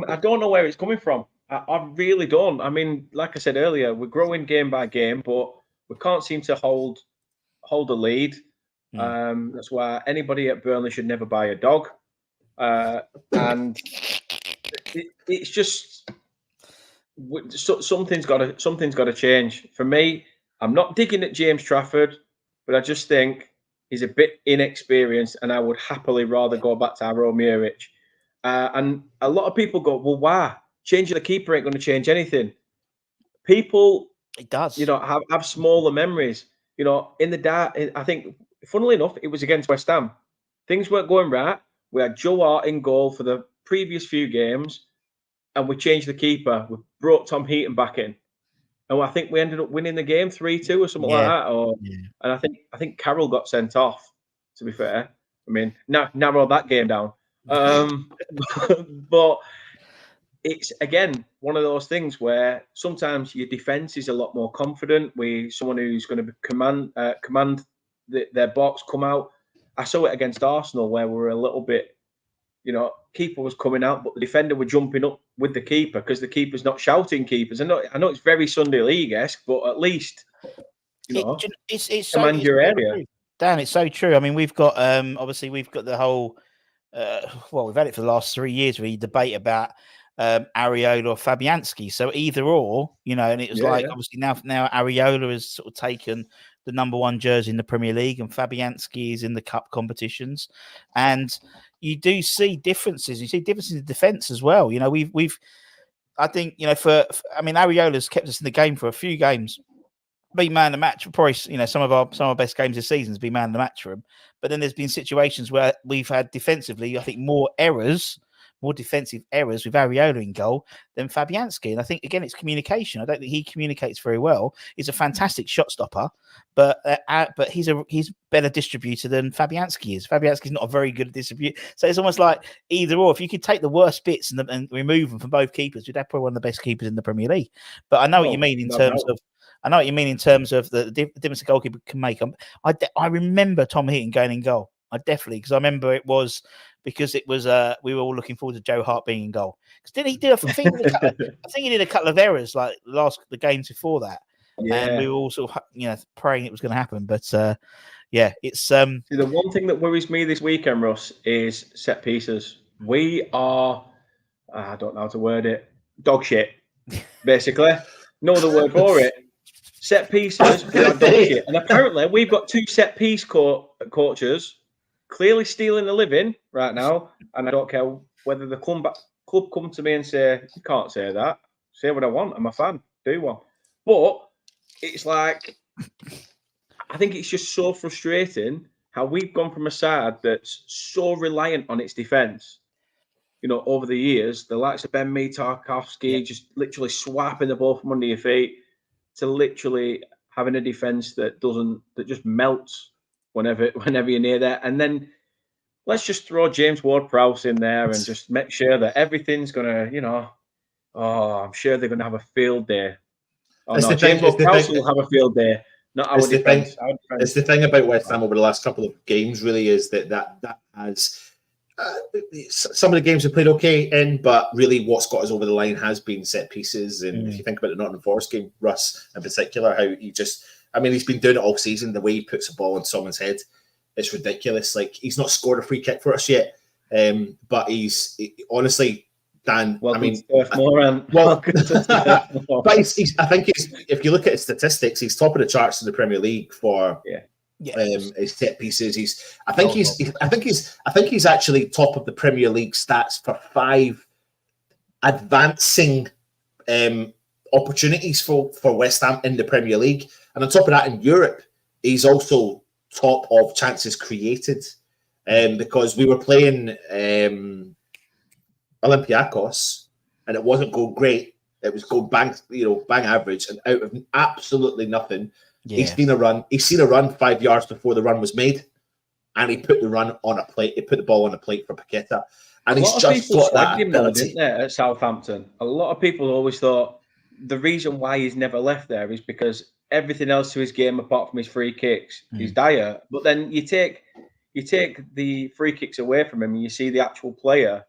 I don't know where it's coming from. I really don't. I mean, like I said earlier, we're growing game by game, but we can't seem to hold a lead. That's why anybody at Burnley should never buy a dog. And it's just something's got to change. For me, I'm not digging at James Trafford, but I just think he's a bit inexperienced, and I would happily rather go back to Aro Muric. And a lot of people go, well, why? Changing the keeper ain't going to change anything. People, it does. Have smaller memories. In the dark, I think, funnily enough, it was against West Ham. Things weren't going right. We had Joe Hart in goal for the previous few games, and we changed the keeper. We brought Tom Heaton back in, and I think we ended up winning the game 3-2 or something like that. And I think Carroll got sent off. To be fair, I mean, narrow that game down. But it's again one of those things where sometimes your defense is a lot more confident. Someone who's going to command their box, come out. I saw it against Arsenal where we were a little bit, keeper was coming out, but the defender were jumping up with the keeper because the keeper's not shouting keepers. I know it's very Sunday League-esque, but at least it's command your area. True. Dan, it's so true. I mean, we've got obviously we've got the whole we've had it for the last 3 years. We debate about Areola or Fabianski. So either or, and it was obviously now Areola has sort of taken the number 1 jersey in the Premier League, and Fabianski is in the cup competitions. And you do see differences. You see differences in defence as well. I think, Areola's kept us in the game for a few games. Be man of the match, probably, some of our best games this season has been man of the match for him. But then there's been situations where we've had defensively, I think, more defensive errors with Areola in goal than Fabianski. And I think, again, it's communication. I don't think he communicates very well. He's a fantastic shot stopper, but he's better distributor than Fabianski is. Fabianski's not a very good distributor. So it's almost like either or. If you could take the worst bits and remove them from both keepers, we'd have probably one of the best keepers in the Premier League. But I know what you mean in terms of the difference a goalkeeper can make. I remember Tom Heaton going in goal. Because I remember it was because it was we were all looking forward to Joe Hart being in goal. Because I think he did a couple of errors like the games before that, and we were all sort of praying it was going to happen. But it's the one thing that worries me this weekend, Russ, is set pieces. We are I don't know how to word it, dog shit, basically. No other word for it. Set pieces, we are dog shit, and apparently we've got 2 set piece coaches. Clearly stealing a living right now, and I don't care whether the club come to me and say, you can't say that. Say what I want. I'm a fan. Do one. But it's like, I think it's just so frustrating how we've gone from a side that's so reliant on its defence. Over the years, the likes of Ben Mee, Tarkowski, just literally swiping the ball from under your feet, to literally having a defence that just melts whenever you're near there. And then let's just throw James Ward-Prowse in there and just make sure that everything's going to, I'm sure they're going to have a field day. James Ward-Prowse will have a field day, not our defence. It's the thing about West Ham over the last couple of games, really, is that has... some of the games we played okay in, but really what's got us over the line has been set pieces. And if you think about the Nottingham Forest game, Russ in particular, how he just I mean, he's been doing it all season. The way he puts a ball on someone's head, it's ridiculous. Like, he's not scored a free kick for us yet, but honestly, Dan. Welcome I mean, but I think if you look at his statistics, he's top of the charts in the Premier League for his set pieces. I think he's actually top of the Premier League stats for 5 advancing opportunities for West Ham in the Premier League, and on top of that, in Europe, he's also top of chances created. Because we were playing Olympiacos, and it wasn't going great. It was going bang average, and out of absolutely nothing, he's seen a run. He's seen a run 5 yards before the run was made, and he put the run on a plate. He put the ball on a plate for Paqueta, and he's just got that ability. Didn't they, at Southampton? A lot of people always thought the reason why he's never left there is because everything else to his game, apart from his free kicks, is dire. But then you take the free kicks away from him, and you see the actual player.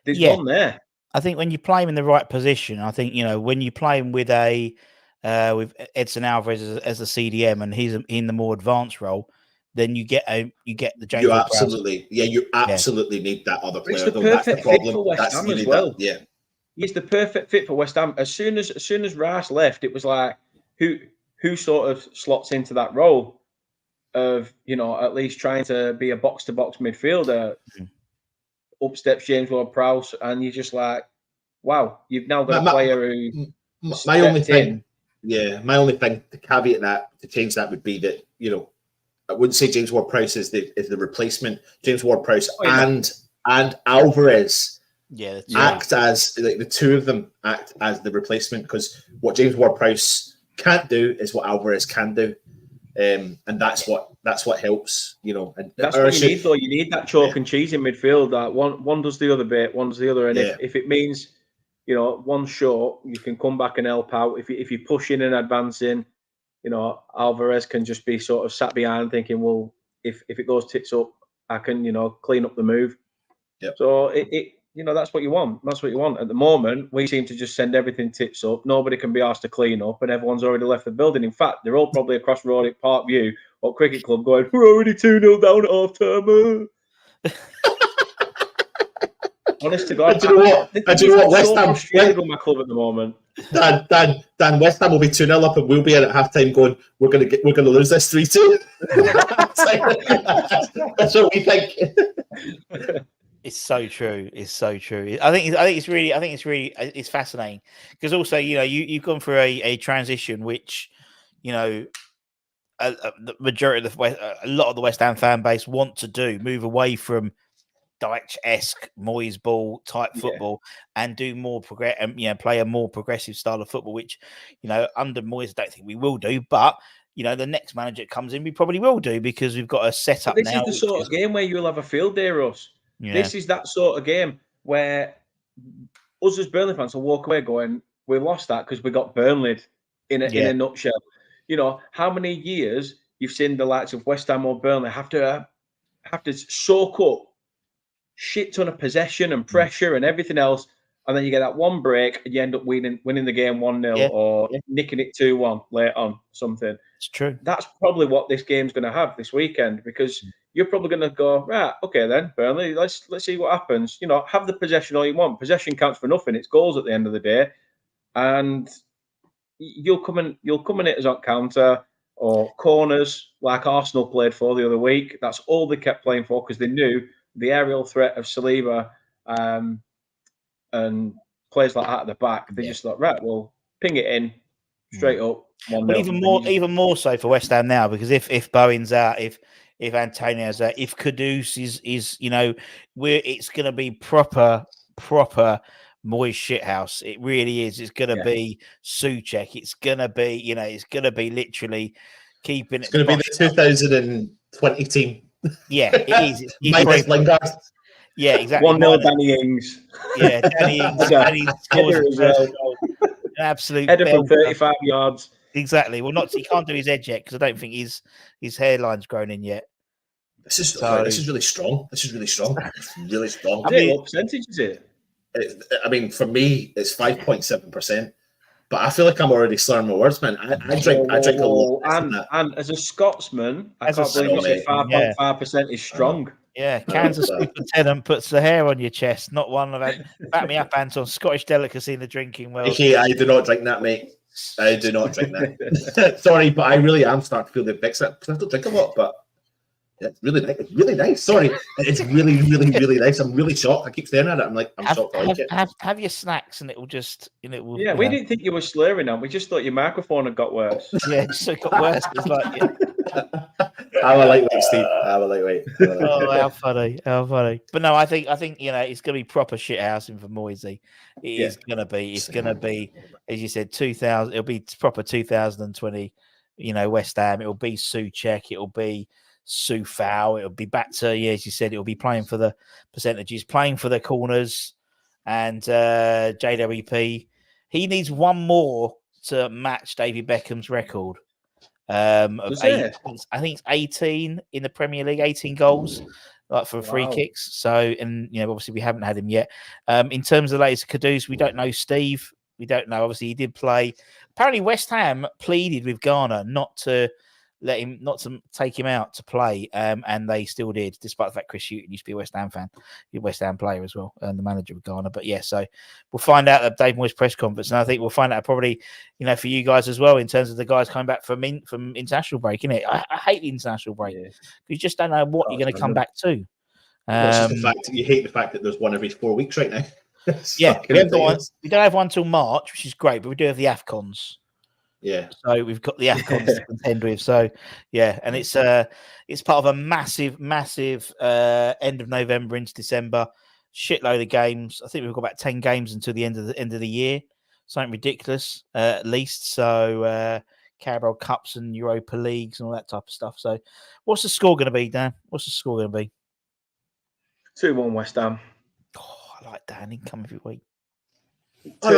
There's one there. I think when you play him in the right position, I think, when you play him with with Edson Alvarez as a CDM, and he's in the more advanced role, then you get the James. You absolutely need that other player. It's the perfect fit for West Ham as well. Yeah, he's the perfect fit for West Ham. As soon as Rice left, it was like who sort of slots into that role of at least trying to be a box to box midfielder. Up steps James Ward-Prowse, and you're just like, wow, you've now got a player who. My only thing to caveat that, to change that, would be that I wouldn't say James Ward-Prowse is the replacement. James Ward-Prowse and Alvarez act as the two of them act as the replacement, because what James Ward-Prowse can't do is what Alvarez can do, and that's what helps. And that's what you need, though. You need that chalk and cheese in midfield. That one does the other bit, one does the other, and if it means one's short, you can come back and help out. If you push in and advancing, Alvarez can just be sort of sat behind thinking, well, if it goes tits up, I can clean up the move. Yep. So that's what you want. That's what you want. At the moment, we seem to just send everything tits up. Nobody can be asked to clean up, and everyone's already left the building. In fact, they're all probably across road at Parkview or Cricket Club going, we're already 2-0 down at half time. Honest to God, do you know what? West Ham frustrated with my club at the moment. Dan, West Ham will be 2-0 up, and we'll be in at half time going, we're gonna lose this 3-2. That's what we think. It's so true. It's so true. I think it's fascinating, because also you've gone through a transition which the majority of a lot of the West Ham fan base want to move away from Dyche-esque Moyes ball type football and do more play a more progressive style of football, which under Moyes I don't think we will do, but the next manager that comes in we probably will do, because we've got a setup this now. This is the sort of game where you'll have a field day, Russ. Yeah. This is that sort of game where us as Burnley fans will walk away going, we lost that because we got Burnley in a nutshell. How many years you've seen the likes of West Ham or Burnley have to soak up shit ton of possession and pressure and everything else, and then you get that one break and you end up winning the game 1-0 or nicking it 2-1 late on something. It's true. That's probably what this game's going to have this weekend, because you're probably going to go, right, okay then, Burnley, let's see what happens. Have the possession all you want. Possession counts for nothing. It's goals at the end of the day, and you'll come in it as on counter or corners like Arsenal played for the other week. That's all they kept playing for, because they knew the aerial threat of Saliba and players like that at the back. They just thought, right, well, ping it in straight up. Well, even more so for West Ham now, because if Bowen's out, if Antonio's out, if Kudus is it's going to be proper Moyes shithouse. It really is. It's going to be Souček. It's going to be it's going to be literally keeping. It's going to be the 2020 team. Yeah, it is. Minus Lingard. Yeah, exactly. 1-0 Danny Ings. Yeah, Danny Ings. Danny scores an absolute header from 35 yards. Exactly. Well, he can't do his edge yet, because I don't think his hairline's grown in yet. This is really strong. It's really strong. What percentage is it? I mean, for me, it's 5.7%. But I feel like I'm already slurring my words, man. I drink a lot less than that. And as a Scotsman, I As a can't believe you said Scotsman, 5.5% is strong. Yeah, cans of superintendent puts the hair on your chest. Not one of that. Back me up, Anton. Scottish delicacy in the drinking world. Okay, I do not drink that, mate. I do not drink that. Sorry, but I really am starting to feel the effects of it because I don't drink a lot, but it's really nice. It's really nice. Sorry, it's really, really, really nice. I'm really shocked. I keep staring at it. I'm like, I'm shocked. I like it. Have your snacks, and it will just, will. Yeah, we didn't think you were slurring on. We just thought your microphone had got worse. Yeah, it just got worse. It's like, I'm a lightweight, Steve. I'm a lightweight. Oh, how funny! How funny! But no, I think it's going to be proper shit housing for Moyes. It's going to be. It's going to be, as you said, 2000. It'll be proper 2020. West Ham. It'll be Souček. It'll be Soufal. It'll be back to as you said. It'll be playing for the percentages, playing for the corners, and JWP. He needs one more to match David Beckham's record. Of I think it's 18 in the Premier League, 18 goals like for free kicks. So, and obviously we haven't had him yet. In terms of the latest Kudus, we don't know Steve. We don't know. Obviously, he did play. Apparently, West Ham pleaded with Garner not to take him out to play, and they still did, despite the fact Chris Hughton used to be a West Ham fan, a West Ham player as well, and the manager of Ghana. But yeah, so we'll find out at Dave Moyes' press conference, and I think we'll find out probably, for you guys as well, in terms of the guys coming back from international break, innit? I hate the international break. You just don't know what you're going to come back to. You hate the fact that there's one every 4 weeks right now. Yeah, we don't have one till March, which is great, but we do have the AFCONs. Yeah. So we've got the AFCONs to contend with. So yeah, and it's part of a massive end of November into December, shitload of games. I think we've got about 10 games until the end of the year. Something ridiculous, at least. So Carabao Cups and Europa Leagues and all that type of stuff. So what's the score going to be, Dan? What's the score going to be? 2-1 West Ham. Oh, I like Dan. He can come every week. I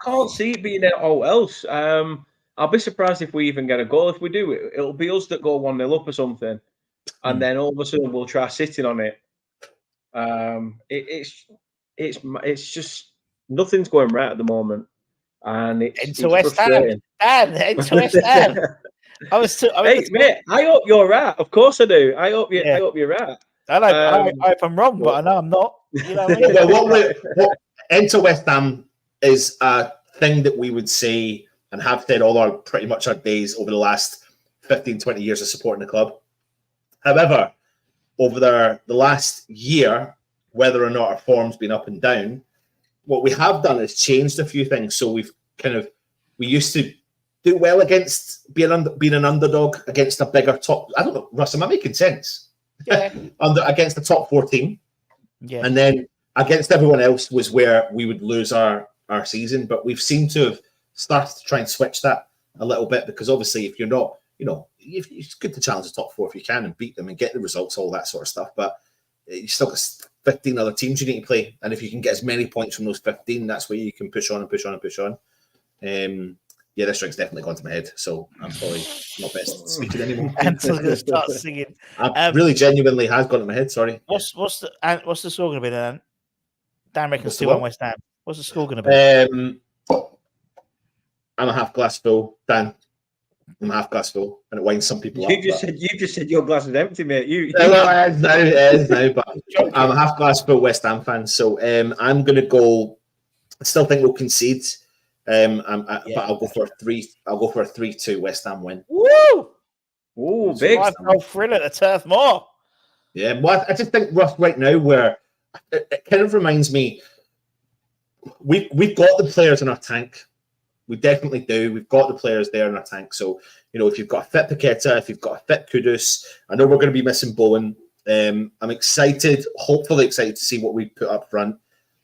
can't see it being all else. I'll be surprised if we even get a goal. If we do, it'll be us that go 1-0 up or something, and then all of a sudden we'll try sitting on it. It's just nothing's going right at the moment, and it's West Ham. Into West Ham. Mate, I hope you're right. Of course I do. I hope you're right. I hope I'm wrong, but I know I'm not. What Enter West Ham is a thing that we would say and have said pretty much our days over the last 15, 20 years of supporting the club. However, over the last year, whether or not our form's been up and down, what we have done is changed a few things. So we used to do well against being an underdog against a bigger top. I don't know, Russ, am I making sense? Yeah. Against the top 14. Yeah. And then against everyone else was where we would lose our season. But we've seemed to have started to try and switch that a little bit, because obviously if you're not, it's good to challenge the top 4 if you can and beat them and get the results, all that sort of stuff. But you still got 15 other teams you need to play. And if you can get as many points from those 15, that's where you can push on and push on and push on. Yeah, this drink's definitely gone to my head, so I'm probably not best speaking anymore. Anton's going to start singing. Really genuinely has gone to my head, sorry. What's the score going to be then? Dan reckons 2-1 West Ham. What's the score going to be? I'm a half glass full, Dan. I'm a half glass full, and it winds some people up. You just said your glass is empty, mate. It is now, but I'm a half glass full West Ham fan, so I'm going to go. I still think we'll concede. But I'll go for a 3-2 West Ham win. Woo! Ooh, big! I'll thrill at the Turf Moor. Yeah, well, I just think right now where it kind of reminds me, we've got the players in our tank. We definitely do. We've got the players there in our tank. So if you've got a fit Paqueta, if you've got a fit Kudus, I know we're going to be missing Bowen. I'm excited, hopefully excited to see what we put up front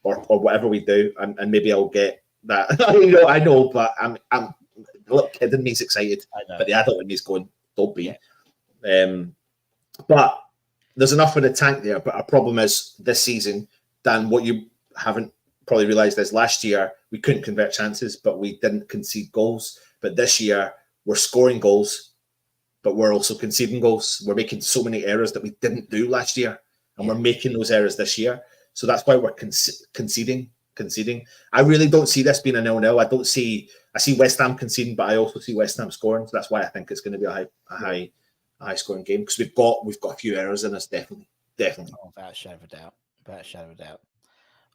or whatever we do, and maybe I'll get that. I know, but I'm a little kid in me's excited, but the adult in me's going, don't be. But there's enough in the tank there. But our problem is this season, Dan, what you haven't probably realised is last year we couldn't convert chances, but we didn't concede goals. But this year we're scoring goals, but we're also conceding goals. We're making so many errors that we didn't do last year, and we're making those errors this year. So that's why we're conceding. conceding. I really don't see this being a 0-0. I see West Ham conceding, but I also see West Ham scoring. So that's why I think it's going to be a high scoring game, because we've got a few errors in us, definitely. Oh, without a shadow of a doubt.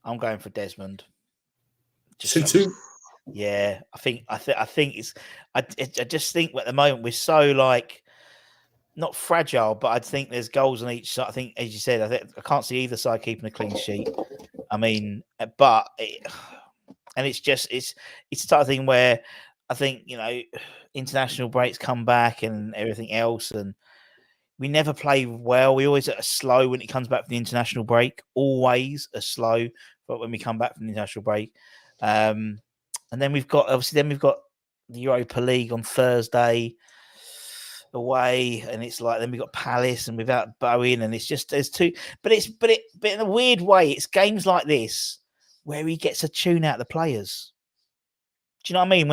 I'm going for Desmond. 2-2. Yeah, I think it's. I just think at the moment we're so like not fragile, but I think there's goals on each side. I think, as you said, I can't see either side keeping a clean sheet. I mean, it's the type of thing where I think, international breaks come back and everything else, and we never play well. We always are slow when it comes back from the international break. Always a slow, but when we come back from the international break, and then we've got the Europa League on Thursday away, and it's like then we've got Palace and without Bowen, and it's just there's two. But in a weird way, it's games like this where he gets a tune out of the players. Do you know what I mean?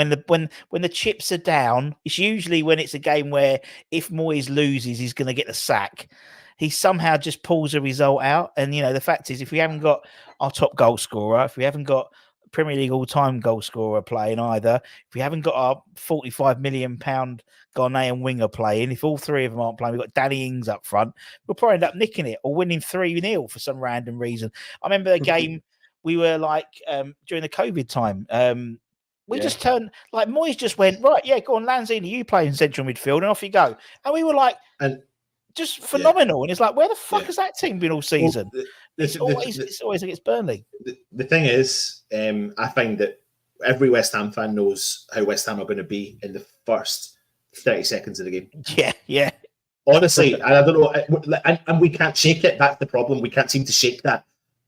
When the chips are down, it's usually when it's a game where if Moyes loses, he's going to get the sack. He somehow just pulls a result out. And, the fact is, if we haven't got our top goal scorer, if we haven't got Premier League all-time goal scorer playing either, if we haven't got our £45 million Ghanaian winger playing, if all three of them aren't playing, we've got Danny Ings up front, we'll probably end up nicking it or winning 3-0 for some random reason. I remember the game we were like during the COVID time. We just turned, like Moyes just went, right, yeah, go on, Lanzini, you play in central midfield, and off you go. And we were like, just phenomenal. And it's like, where the fuck has that team been all season? Well, it's always against Burnley. The thing is, I find that every West Ham fan knows how West Ham are going to be in the first 30 seconds of the game. Yeah. Honestly, and I don't know, and we can't shake it. That's the problem. We can't seem to shake that.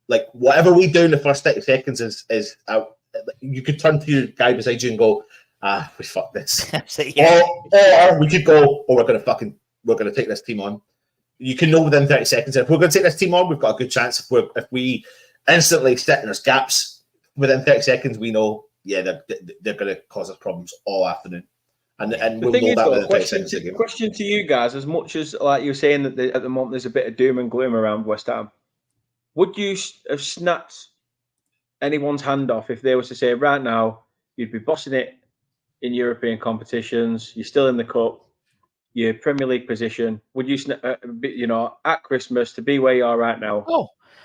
Like, whatever we do in the first 30 seconds is you could turn to your guy beside you and go, we fucked this. Or we could go, we're going to take this team on. You can know within 30 seconds, if we're going to take this team on, we've got a good chance. If we instantly sit and there's gaps within 30 seconds, we know, they're going to cause us problems all afternoon. And we'll know that within 30 seconds of the game. Question to you guys, as much as like you're saying that at the moment there's a bit of doom and gloom around West Ham, would you have snapped anyone's hand off if they was to say right now you'd be bossing it in European competitions, you're still in the cup, your Premier League position, would you at Christmas to be where you are right now?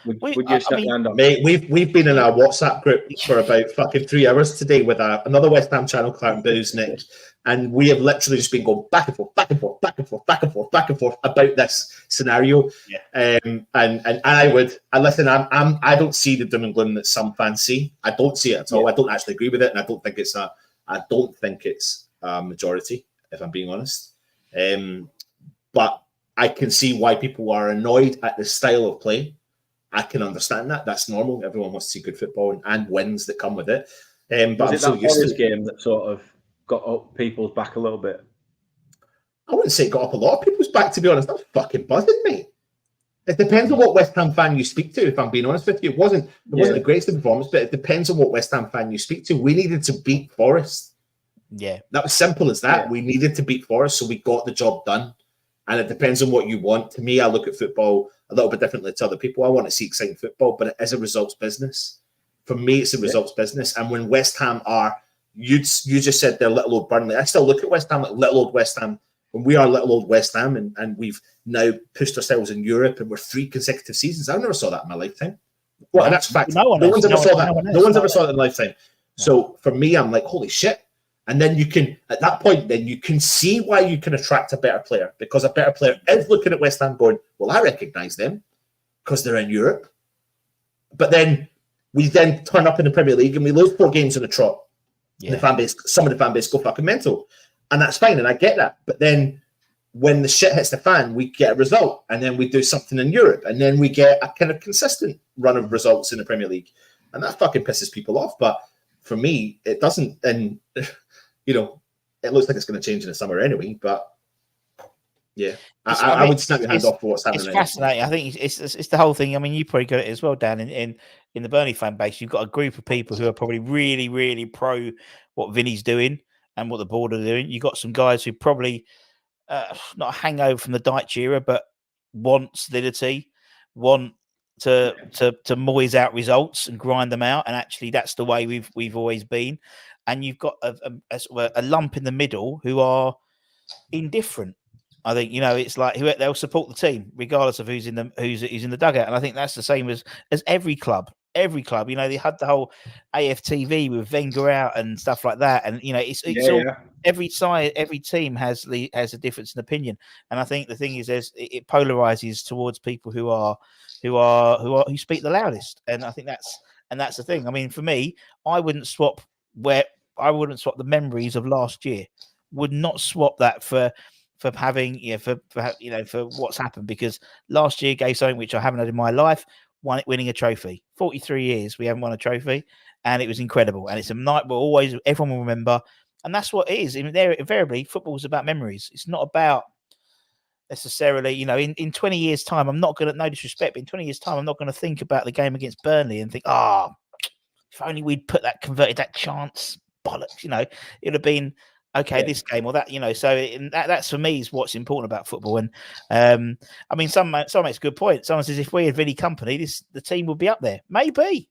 Would you snap your hand off? Mate, we've been in our WhatsApp group for about fucking 3 hours today with another West Ham channel, Clark Booze, Nick, and we have literally just been going back and forth about this scenario. And I don't see the doom and gloom that some fans see. I don't see it at all. I don't actually agree with it, and I don't think it's a majority, if I'm being honest. But I can see why people are annoyed at the style of play. I can understand that. That's normal. Everyone wants to see good football and wins that come with it. But was it that Forest game that sort of got up people's back a little bit? I wouldn't say it got up a lot of people's back, to be honest. That's fucking buzzing, mate. It depends on what West Ham fan you speak to, if I'm being honest with you. It wasn't the greatest of performance, but it depends on what West Ham fan you speak to. We needed to beat Forest. Yeah. That was simple as that. Yeah. We needed to beat Forest, so we got the job done. And it depends on what you want. To me, I look at football a little bit differently to other people. I want to see exciting football, but it is a results business. For me, it's a results business. And when West Ham are, you just said they're little old Burnley. I still look at West Ham like little old West Ham. When we are little old West Ham and we've now pushed ourselves in Europe and we're 3 consecutive seasons, I never saw that in my lifetime. Well, and that's fact. No one's ever saw that. No one's ever saw that in lifetime. No. So for me, I'm like, holy shit. And then you can, at that point, then you can see why you can attract a better player, because a better player is looking at West Ham going, well, I recognise them because they're in Europe. But then we then turn up in the Premier League and we lose 4 games in a trot. Yeah. Some of the fan base go fucking mental. And that's fine, and I get that. But then when the shit hits the fan, we get a result, and then we do something in Europe, and then we get a kind of consistent run of results in the Premier League. And that fucking pisses people off. But for me, it doesn't. And it looks like it's going to change in the summer anyway, but yeah, I would snap your hand off for what's happening. It's fascinating. I think it's the whole thing. I mean, you probably got it as well, Dan. In the Burnley fan base, you've got a group of people who are probably really, really pro what Vinny's doing and what the board are doing. You've got some guys who probably not a hangover from the Dyche era, but want solidity, want Moyes out results and grind them out, and actually that's the way we've always been. And you've got a lump in the middle who are indifferent. I think it's like they'll support the team regardless of who's in the dugout, and I think that's the same as every club. Every club, they had the whole AFTV with Wenger out and stuff like that, and it's all. Every side, every team has a difference in opinion, and I think the thing is, it polarizes towards people who speak the loudest, and I think that's the thing. I mean, for me, I wouldn't swap the memories of last year. Would not swap that for having for what's happened, because last year gave something which I haven't had in my life. Winning a trophy. 43 years we haven't won a trophy, and it was incredible. And it's a night where everyone will remember. And that's what it is. Invariably, football is about memories. It's not about necessarily, in 20 years' time, I'm not going to, no disrespect, but in 20 years' time, I'm not going to think about the game against Burnley and think, if only we'd converted that chance, bollocks, it would have been, okay, this game or that, so that's for me is what's important about football. And I mean, someone makes a good point. Someone says if we had Vinny Company, the team would be up there. Maybe.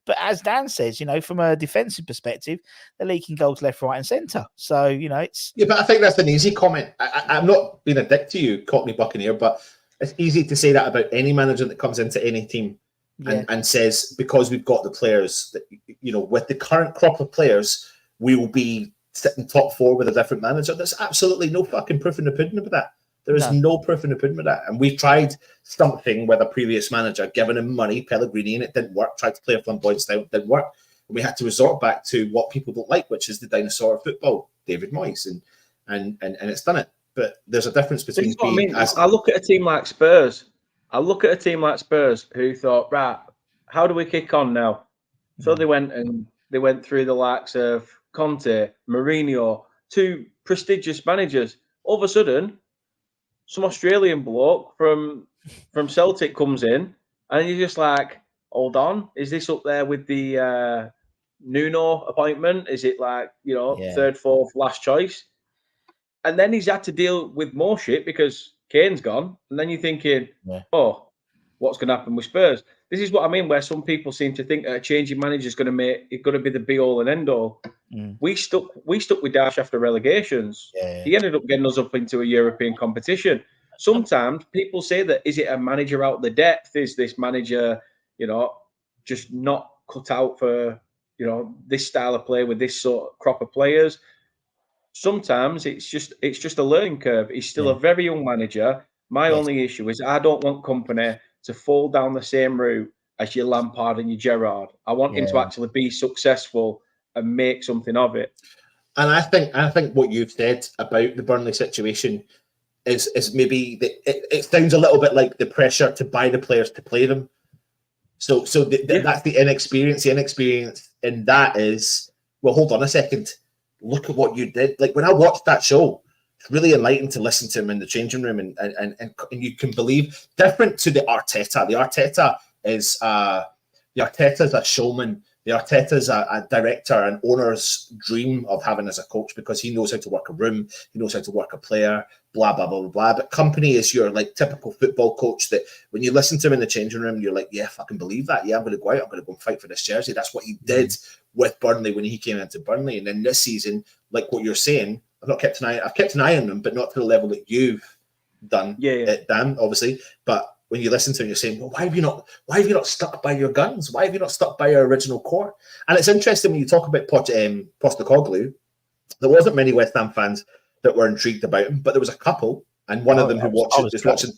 But as Dan says, from a defensive perspective, they're leaking goals left, right, and centre. So, it's... Yeah, but I think that's an easy comment. I'm not being a dick to you, Cockney Buccaneer, but it's easy to say that about any manager that comes into any team and says, because we've got the players, that, with the current crop of players, we will be sitting top four with a different manager. There's absolutely no fucking proof in the pudding about that. There is no proof in the pudding with that. And we've tried something with a previous manager, giving him money, Pellegrini, and it didn't work. Tried to play a flamboyant style, it didn't work. And we had to resort back to what people don't like, which is the dinosaur of football, David Moyes. And it's done it. But there's a difference between being... I look at a team like Spurs. Who thought, right, how do we kick on now? So they went through the likes of Conte, Mourinho, two prestigious managers. All of a sudden, some Australian bloke from Celtic comes in, and you're just like, hold on, is this up there with the Nuno appointment? Is it like, third, fourth, last choice? And then he's had to deal with more shit because Kane's gone. And then you're thinking, what's going to happen with Spurs? This is what I mean, where some people seem to think that a changing manager is going to be the be all and end all. We stuck with Dash after relegations. He ended up getting us up into a European competition. Sometimes people say that, is it a manager out the depth? Is this manager, just not cut out for, this style of play with this sort of crop of players? Sometimes it's just a learning curve. He's still a very young manager. My only issue is I don't want Company to fall down the same route as your Lampard and your Gerrard. I want him to actually be successful and make something of it. And I think what you've said about the Burnley situation is maybe it sounds a little bit like the pressure to buy the players to play them. So that's the inexperience. The inexperience in that is, well, hold on a second. Look at what you did. Like when I watched that show, it's really enlightening to listen to him in the changing room, and you can believe, different to the Arteta. The Arteta is a showman. The Arteta is a director, an owner's dream of having as a coach, because he knows how to work a room, he knows how to work a player, blah, blah, blah, blah, blah. But Company is your like typical football coach that when you listen to him in the changing room, you're like, yeah, if I can believe that. Yeah, I'm going to go out, I'm going to go and fight for this jersey. That's what he did with Burnley when he came into Burnley. And then this season, like what you're saying, I've kept an eye on them, but not to the level that you've done, Dan, obviously. But when you listen to him, you're saying, well, why have you not stuck by your guns? Why have you not stuck by your original core? And it's interesting when you talk about Postecoglou, there wasn't many West Ham fans that were intrigued about him, but there was a couple, and one of them who was watching.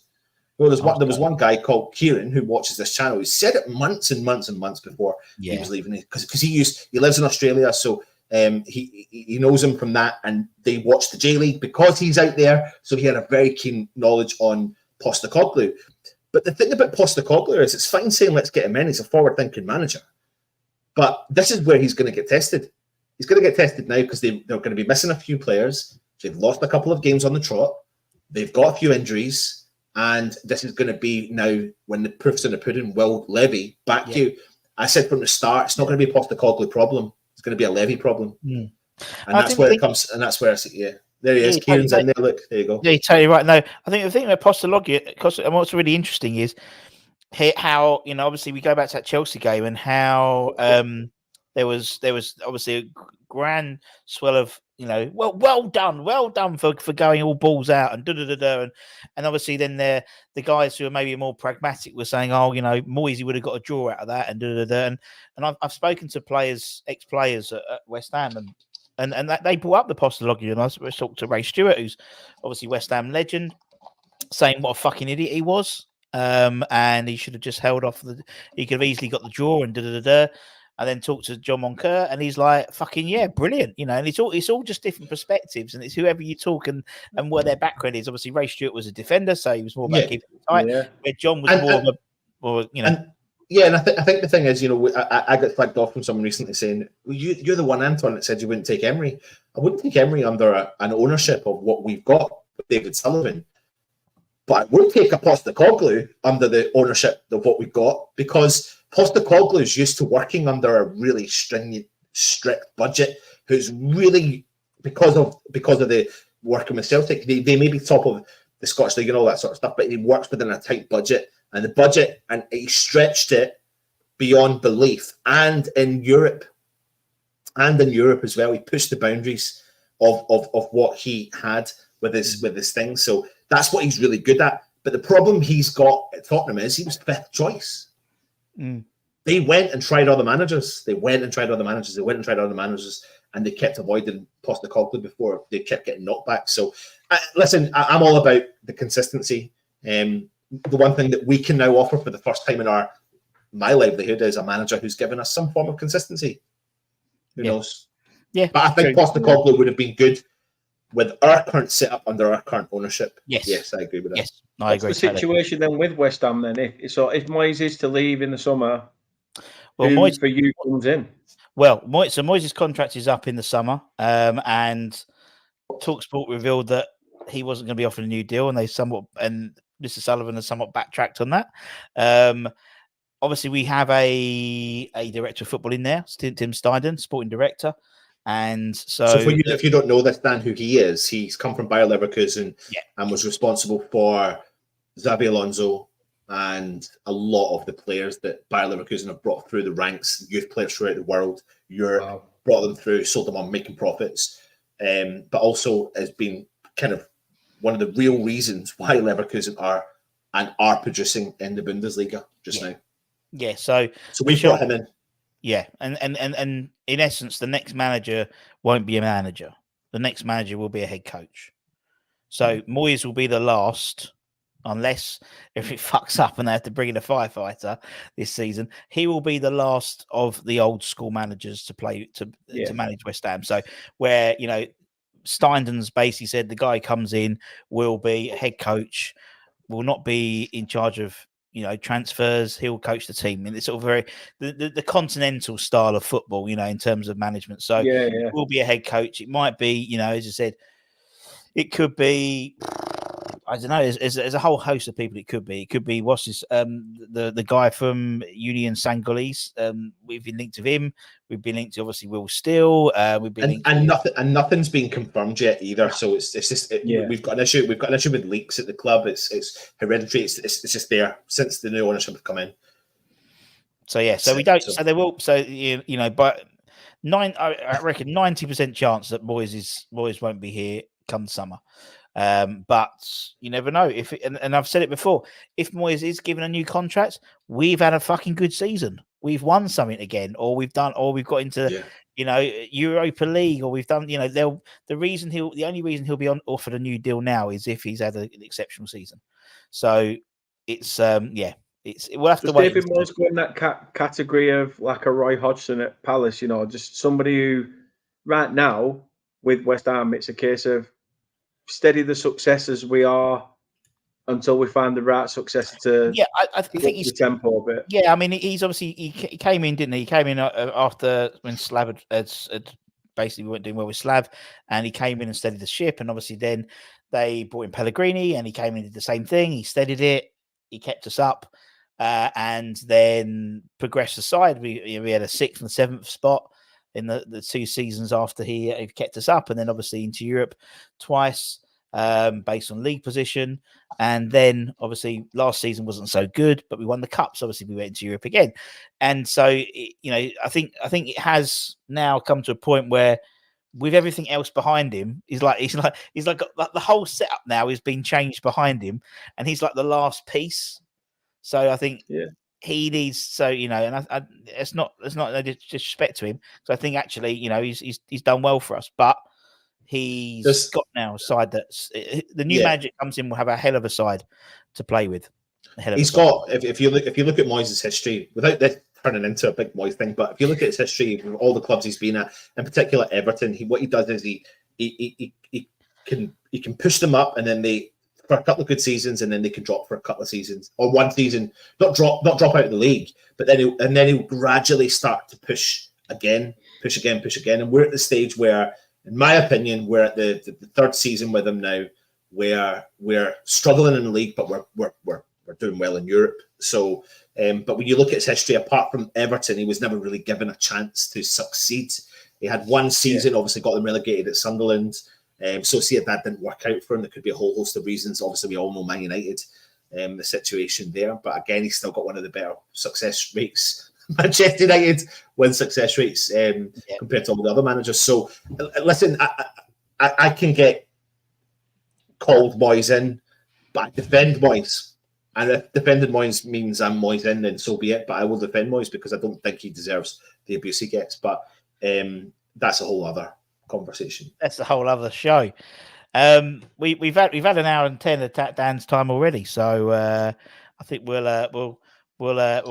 Well, there was one guy called Kieran who watches this channel. He said it months and months and months before he was leaving, because he lives in Australia, so he knows him from that, and they watched the J League because he's out there, so he had a very keen knowledge on Postecoglou. But the thing about Postecoglou is, it's fine saying let's get him in. He's a forward-thinking manager, but this is where he's going to get tested. He's going to get tested now because they're going to be missing a few players. They've lost a couple of games on the trot. They've got a few injuries, and this is going to be now when the proof's in the pudding. Will Levy back you? I said from the start, it's not going to be a Postecoglou problem. It's going to be a Levy problem, and that's where it comes. And that's where I see, there he is. Kieran's in there. Look, there you go. Yeah, you're totally right. No, I think the thing about Postecoglou, and what's really interesting is how obviously we go back to that Chelsea game and how there was obviously a grand swell of well done for going all balls out and and obviously then the guys who are maybe more pragmatic were saying, oh, Moyes would have got a draw out of that and I've spoken to ex-players at West Ham and that they brought up the Postology, and I talked to Ray Stewart, who's obviously West Ham legend, saying what a fucking idiot he was. And he should have just held off. He could have easily got the draw and and then talked to John Moncur, and he's like, "Fucking yeah, brilliant," And it's all just different perspectives, and it's whoever you talk and where their background is. Obviously, Ray Stewart was a defender, so he was more about keeping it tight. Yeah. Where John was And I think the thing is, I got flagged off from someone recently saying, well, you're the one, Anton, that said you wouldn't take Emery. I wouldn't take Emery under an ownership of what we've got with David Sullivan. But I would take a Postecoglou under the ownership of what we've got, because Postecoglou is used to working under a really stringent, strict budget, who's really, because of the working with Celtic, they may be top of the Scottish League and all that sort of stuff, but he works within a tight budget. And the budget, and he stretched it beyond belief. And in Europe as well, he pushed the boundaries of what he had with his thing. So that's what he's really good at. But the problem he's got at Tottenham is he was fifth choice. They went and tried other managers. And they kept avoiding Postecoglou before they kept getting knocked back. So, listen, I'm all about the consistency. The one thing that we can now offer for the first time in my livelihood is a manager who's given us some form of consistency. Who knows? Yeah. But I think Postecoglou would have been good with our current setup under our current ownership. Yes, I agree with that. Yes, I agree. What's the situation then with West Ham then? If Moyes is to leave in the summer, Moyes for you comes in? Well, Moyes' contract is up in the summer, and TalkSport revealed that he wasn't going to be offered a new deal, and Mr. Sullivan has somewhat backtracked on that. Obviously, we have a director of football in there, Tim Steiden, sporting director. And so for you, if you don't know this, Dan, who he is, he's come from Bayer Leverkusen and was responsible for Xabi Alonso and a lot of the players that Bayer Leverkusen have brought through the ranks, youth players throughout the world, Europe, brought them through, sold them on, making profits, but also has been kind of one of the real reasons why Leverkusen are producing in the Bundesliga just now. Yeah, so we brought him in. Yeah, and in essence, the next manager won't be a manager. The next manager will be a head coach. So Moyes will be the last, unless if it fucks up and they have to bring in a firefighter this season. He will be the last of the old school managers to manage West Ham. So where Steinden's basically said the guy comes in will be a head coach, will not be in charge of transfers. He'll coach the team, and it's sort of very the continental style of football, in terms of management. So it will be a head coach. It might be, as I said, it could be. I don't know. There's a whole host of people. It could be what's this? The guy from Union Saint-Gilloise. We've been linked to him. We've been linked to obviously Will Steele. We've been nothing's been confirmed yet either. So it's just we've got an issue. We've got an issue with leaks at the club. It's hereditary. It's just there since the new ownership have come in. So we don't. So they will. So but I reckon 90% chance that Moyes won't be here come summer. But you never know. And I've said it before, if Moyes is given a new contract, we've had a fucking good season. We've won something again, or we've got into Europa League, or we've done the only reason he'll be offered a new deal now is if he's had an exceptional season. So it's we'll have to wait. David Moyes go in that category of like a Roy Hodgson at Palace, just somebody who right now with West Ham, it's a case of steady the success as we are until we find the right successor to I think he's the tempo a bit. Yeah, I mean, he's obviously he came in, didn't he? He came in after when Slav had basically weren't doing well with Slav, and he came in and steadied the ship. And obviously, then they brought in Pellegrini, and he came in and did the same thing. He steadied it. He kept us up, and then progressed the side. We had a 6th and 7th spot in the 2 seasons after he kept us up, and then obviously into Europe twice. based on league position. And then obviously last season wasn't so good, but we won the cups. Obviously, we went into Europe again, and so I think it has now come to a point where, with everything else behind him, he's like the whole setup now is being changed behind him, and he's like the last piece. So I think he needs and it's not no disrespect to him. So I think actually he's done well for us, but he's got now a side that's the new manager comes in will have a hell of a side to play with. He's got if you look at Moyes' history, without this turning into a big Moyes thing, but if you look at his history of all the clubs he's been at, in particular Everton, what he does is he can push them up, and then they for a couple of good seasons, and then they can drop for a couple of seasons, or one season, not drop out of the league, but then he'll gradually start to push again, and we're at the stage where, in my opinion, we're at the third season with him now, where we're struggling in the league, but we're doing well in Europe. So, but when you look at his history, apart from Everton, he was never really given a chance to succeed. He had one season, obviously got them relegated at Sunderland. So see if that didn't work out for him. There could be a whole host of reasons. Obviously, we all know Man United, the situation there. But again, he's still got one of the better success rates. Manchester United win success rates compared to all the other managers. So listen, I can get called Moyes in, but I defend Moyes. And if defending Moyes means I'm Moyes in, then so be it. But I will defend Moyes because I don't think he deserves the abuse he gets. But that's a whole other conversation. That's a whole other show. We've had an hour and 10 of Dan's time already, so I think we'll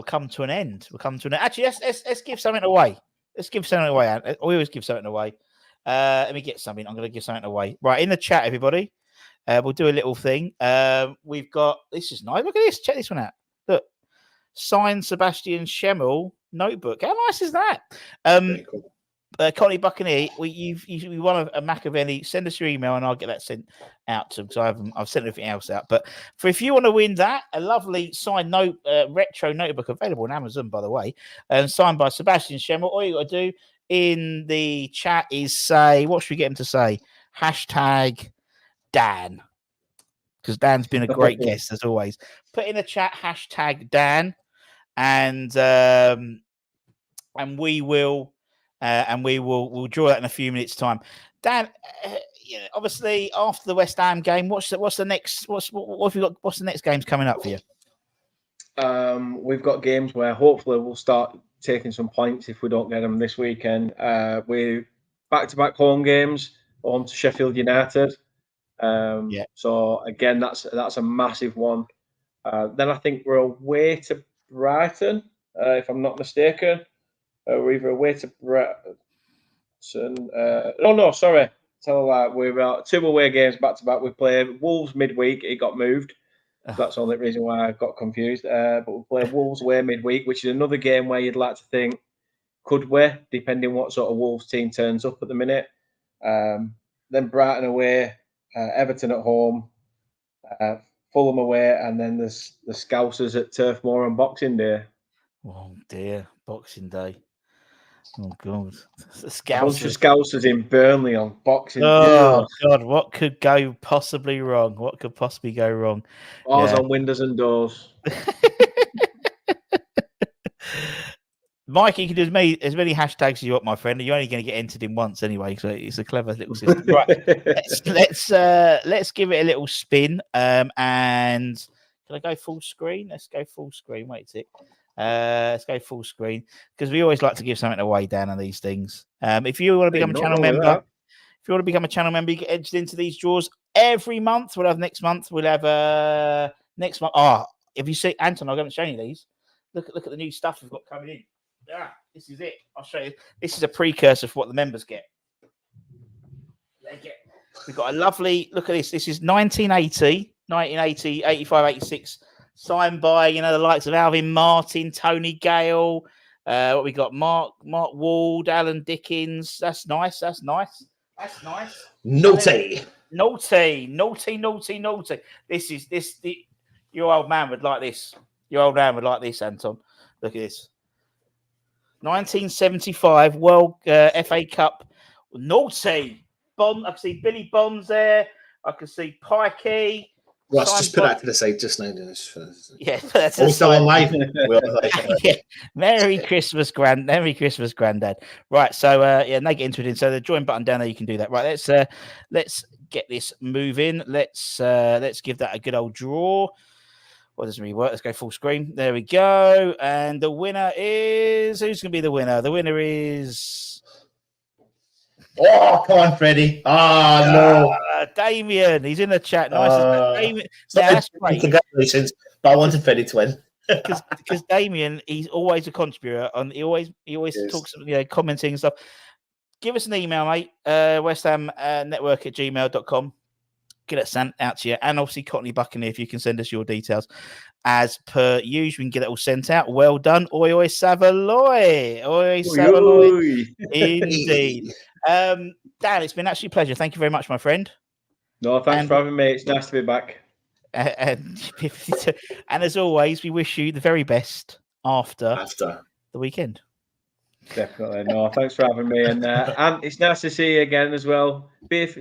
come to an end. Actually, let's give something away. Let's give something away. We always give something away. Let me get something. I'm going to give something away. Right, in the chat, everybody. We'll do a little thing. We've got, this is nice. Look at this. Check this one out. Look, signed Sebastian Schemmel notebook. How nice is that? Very cool. Connie Buccaneer, you want a Machiavelli, send us your email and I'll get that sent out to them because I've sent everything else out. But if you want to win that, a lovely signed retro notebook available on Amazon, by the way, and signed by Sebastian Schemmel, all you got to do in the chat is say, what should we get him to say? Hashtag Dan, because Dan's been a great guest as always. Put in the chat hashtag Dan, and we will. We'll draw that in a few minutes' time. Dan, obviously after the West Ham game, what's the next? What have you got? What's the next games coming up for you? We've got games where hopefully we'll start taking some points if we don't get them this weekend. We're back-to-back home games, home to Sheffield United. So again, that's a massive one. Then I think we're away to Brighton, if I'm not mistaken. We're either away to Brighton. Sorry. We're 2 away games back to back. We play Wolves midweek. It got moved. That's the only reason why I got confused. But we play Wolves away midweek, which is another game where you'd like to think, could we, depending what sort of Wolves team turns up at the minute. Then Brighton away, Everton at home, Fulham away, and then there's the Scousers at Turf Moor on Boxing Day. Oh dear, Boxing Day. Oh God, A bunch of Scousers in Burnley on Boxing Day. Oh God, what could possibly go wrong? Bars on windows and doors. Mike, you can do as many hashtags as you want, my friend. You're only going to get entered in once anyway, so it's a clever little system. Right, let's give it a little spin. And can I go full screen? Let's go full screen. Wait a tick. Let's go full screen because we always like to give something away down on these things. If you want to become a channel member, you get entered into these draws every month. We'll have next month. We'll have next month. If you see Anton, I haven't shown you these. Look at the new stuff we've got coming in. This is it. I'll show you. This is a precursor for what the members get. We've got a lovely look at this. This is 1980, 85, 86. Signed by, the likes of Alvin Martin, Tony Gale. What we got? Mark Ward, Alan Dickens. That's nice. Naughty. Your old man would like this. Anton. Look at this. 1975 World FA Cup. Naughty. Bond. I can see Billy Bonds there. I can see Pikey. Ross, just put that to the side just now. Yeah, that's All still on live. Yeah. Merry Christmas, Granddad. Right, so now get into it. So the join button down there, you can do that. Right, let's get this moving. Let's give that a good old draw. Well, doesn't really work. Let's go full screen. There we go. And the winner is who's going to be the winner? The winner is. Oh, come on, Freddie. No. Damien. He's in the chat. Nice. Damien. That's great. Congratulations. But I wanted Freddie to win. Because Damien, he's always a contributor. And he always talks, commenting and stuff. Give us an email, mate. westhamnetwork@gmail.com. Get it sent out to you. And obviously, Cockney Buccaneer, if you can send us your details. As per usual, we can get it all sent out. Well done. Oi, oi, Savaloy. Oi, Savaloy. Indeed. Dan, it's been an absolute pleasure. Thank you very much, my friend. No, thanks for having me. It's nice to be back. And as always, we wish you the very best after the weekend. Definitely. No, thanks for having me. And it's nice to see you again as well.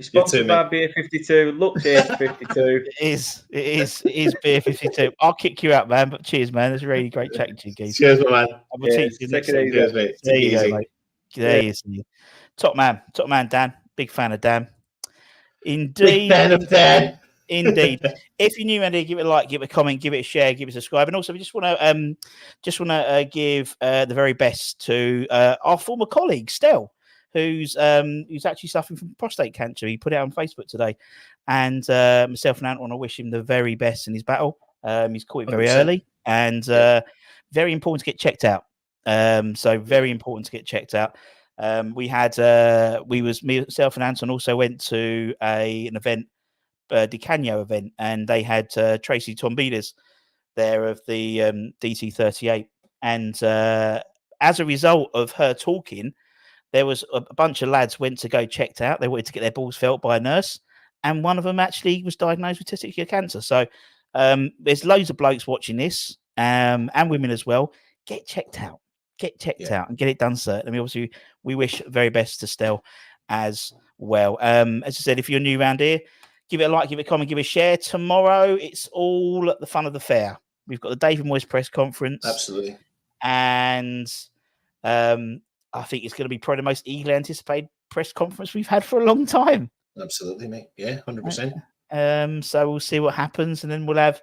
Sponsored by Beer 52. Looks here for 52. It is Beer 52. I'll kick you out, man. But cheers, man. It's really great chatting to you, guys. Cheers, man. We'll take you next time. Cheers, mate. There you go, mate. There you see. Top man, Dan. Big fan of Dan. Indeed. Big fan of Dan. Indeed. If you're new, Andy, give it a like, give it a comment, give it a share, give it a subscribe, and also we just want to give the very best to our former colleague Stel, who's actually suffering from prostate cancer. He put it out on Facebook today, and myself and Ant want to wish him the very best in his battle. He's caught it very 100%. early, and very important to get checked out. So very important to get checked out. Myself and Anton also went to an event. DeCanio event, and they had Tracy Tombides there of the DT38, and as a result of her talking, there was a bunch of lads went to go checked out. They wanted to get their balls felt by a nurse, and one of them actually was diagnosed with testicular cancer. So there's loads of blokes watching this, and women as well. Get checked out and get it done, sir. I mean, obviously we wish very best to Stel as well. As I said, if you're new around here, give it a like, give it a comment, give it a share. Tomorrow, it's all the fun of the fair. We've got the David Moyes press conference. Absolutely. And I think it's going to be probably the most eagerly anticipated press conference we've had for a long time. Absolutely, mate. Yeah, 100%. So we'll see what happens. And then we'll have,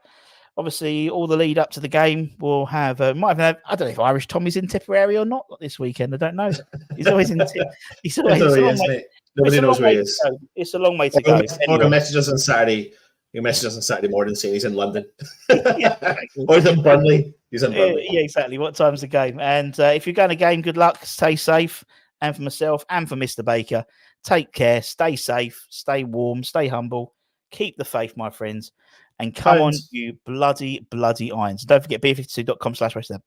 obviously, all the lead up to the game. We'll have, might have, I don't know if Irish Tommy's in Tipperary or not this weekend. I don't know. He's always in He's always Nobody knows where he is. It's a long way to go. Anyway. Message us on Saturday. He messaged us on Saturday morning saying he's in London. Or he's in Burnley. Yeah, exactly. What time's the game? And if you're going to game, good luck. Stay safe. And for myself and for Mr. Baker, take care. Stay safe. Stay warm. Stay humble. Keep the faith, my friends. And come on, you bloody irons. Don't forget beer52.com/West Ham.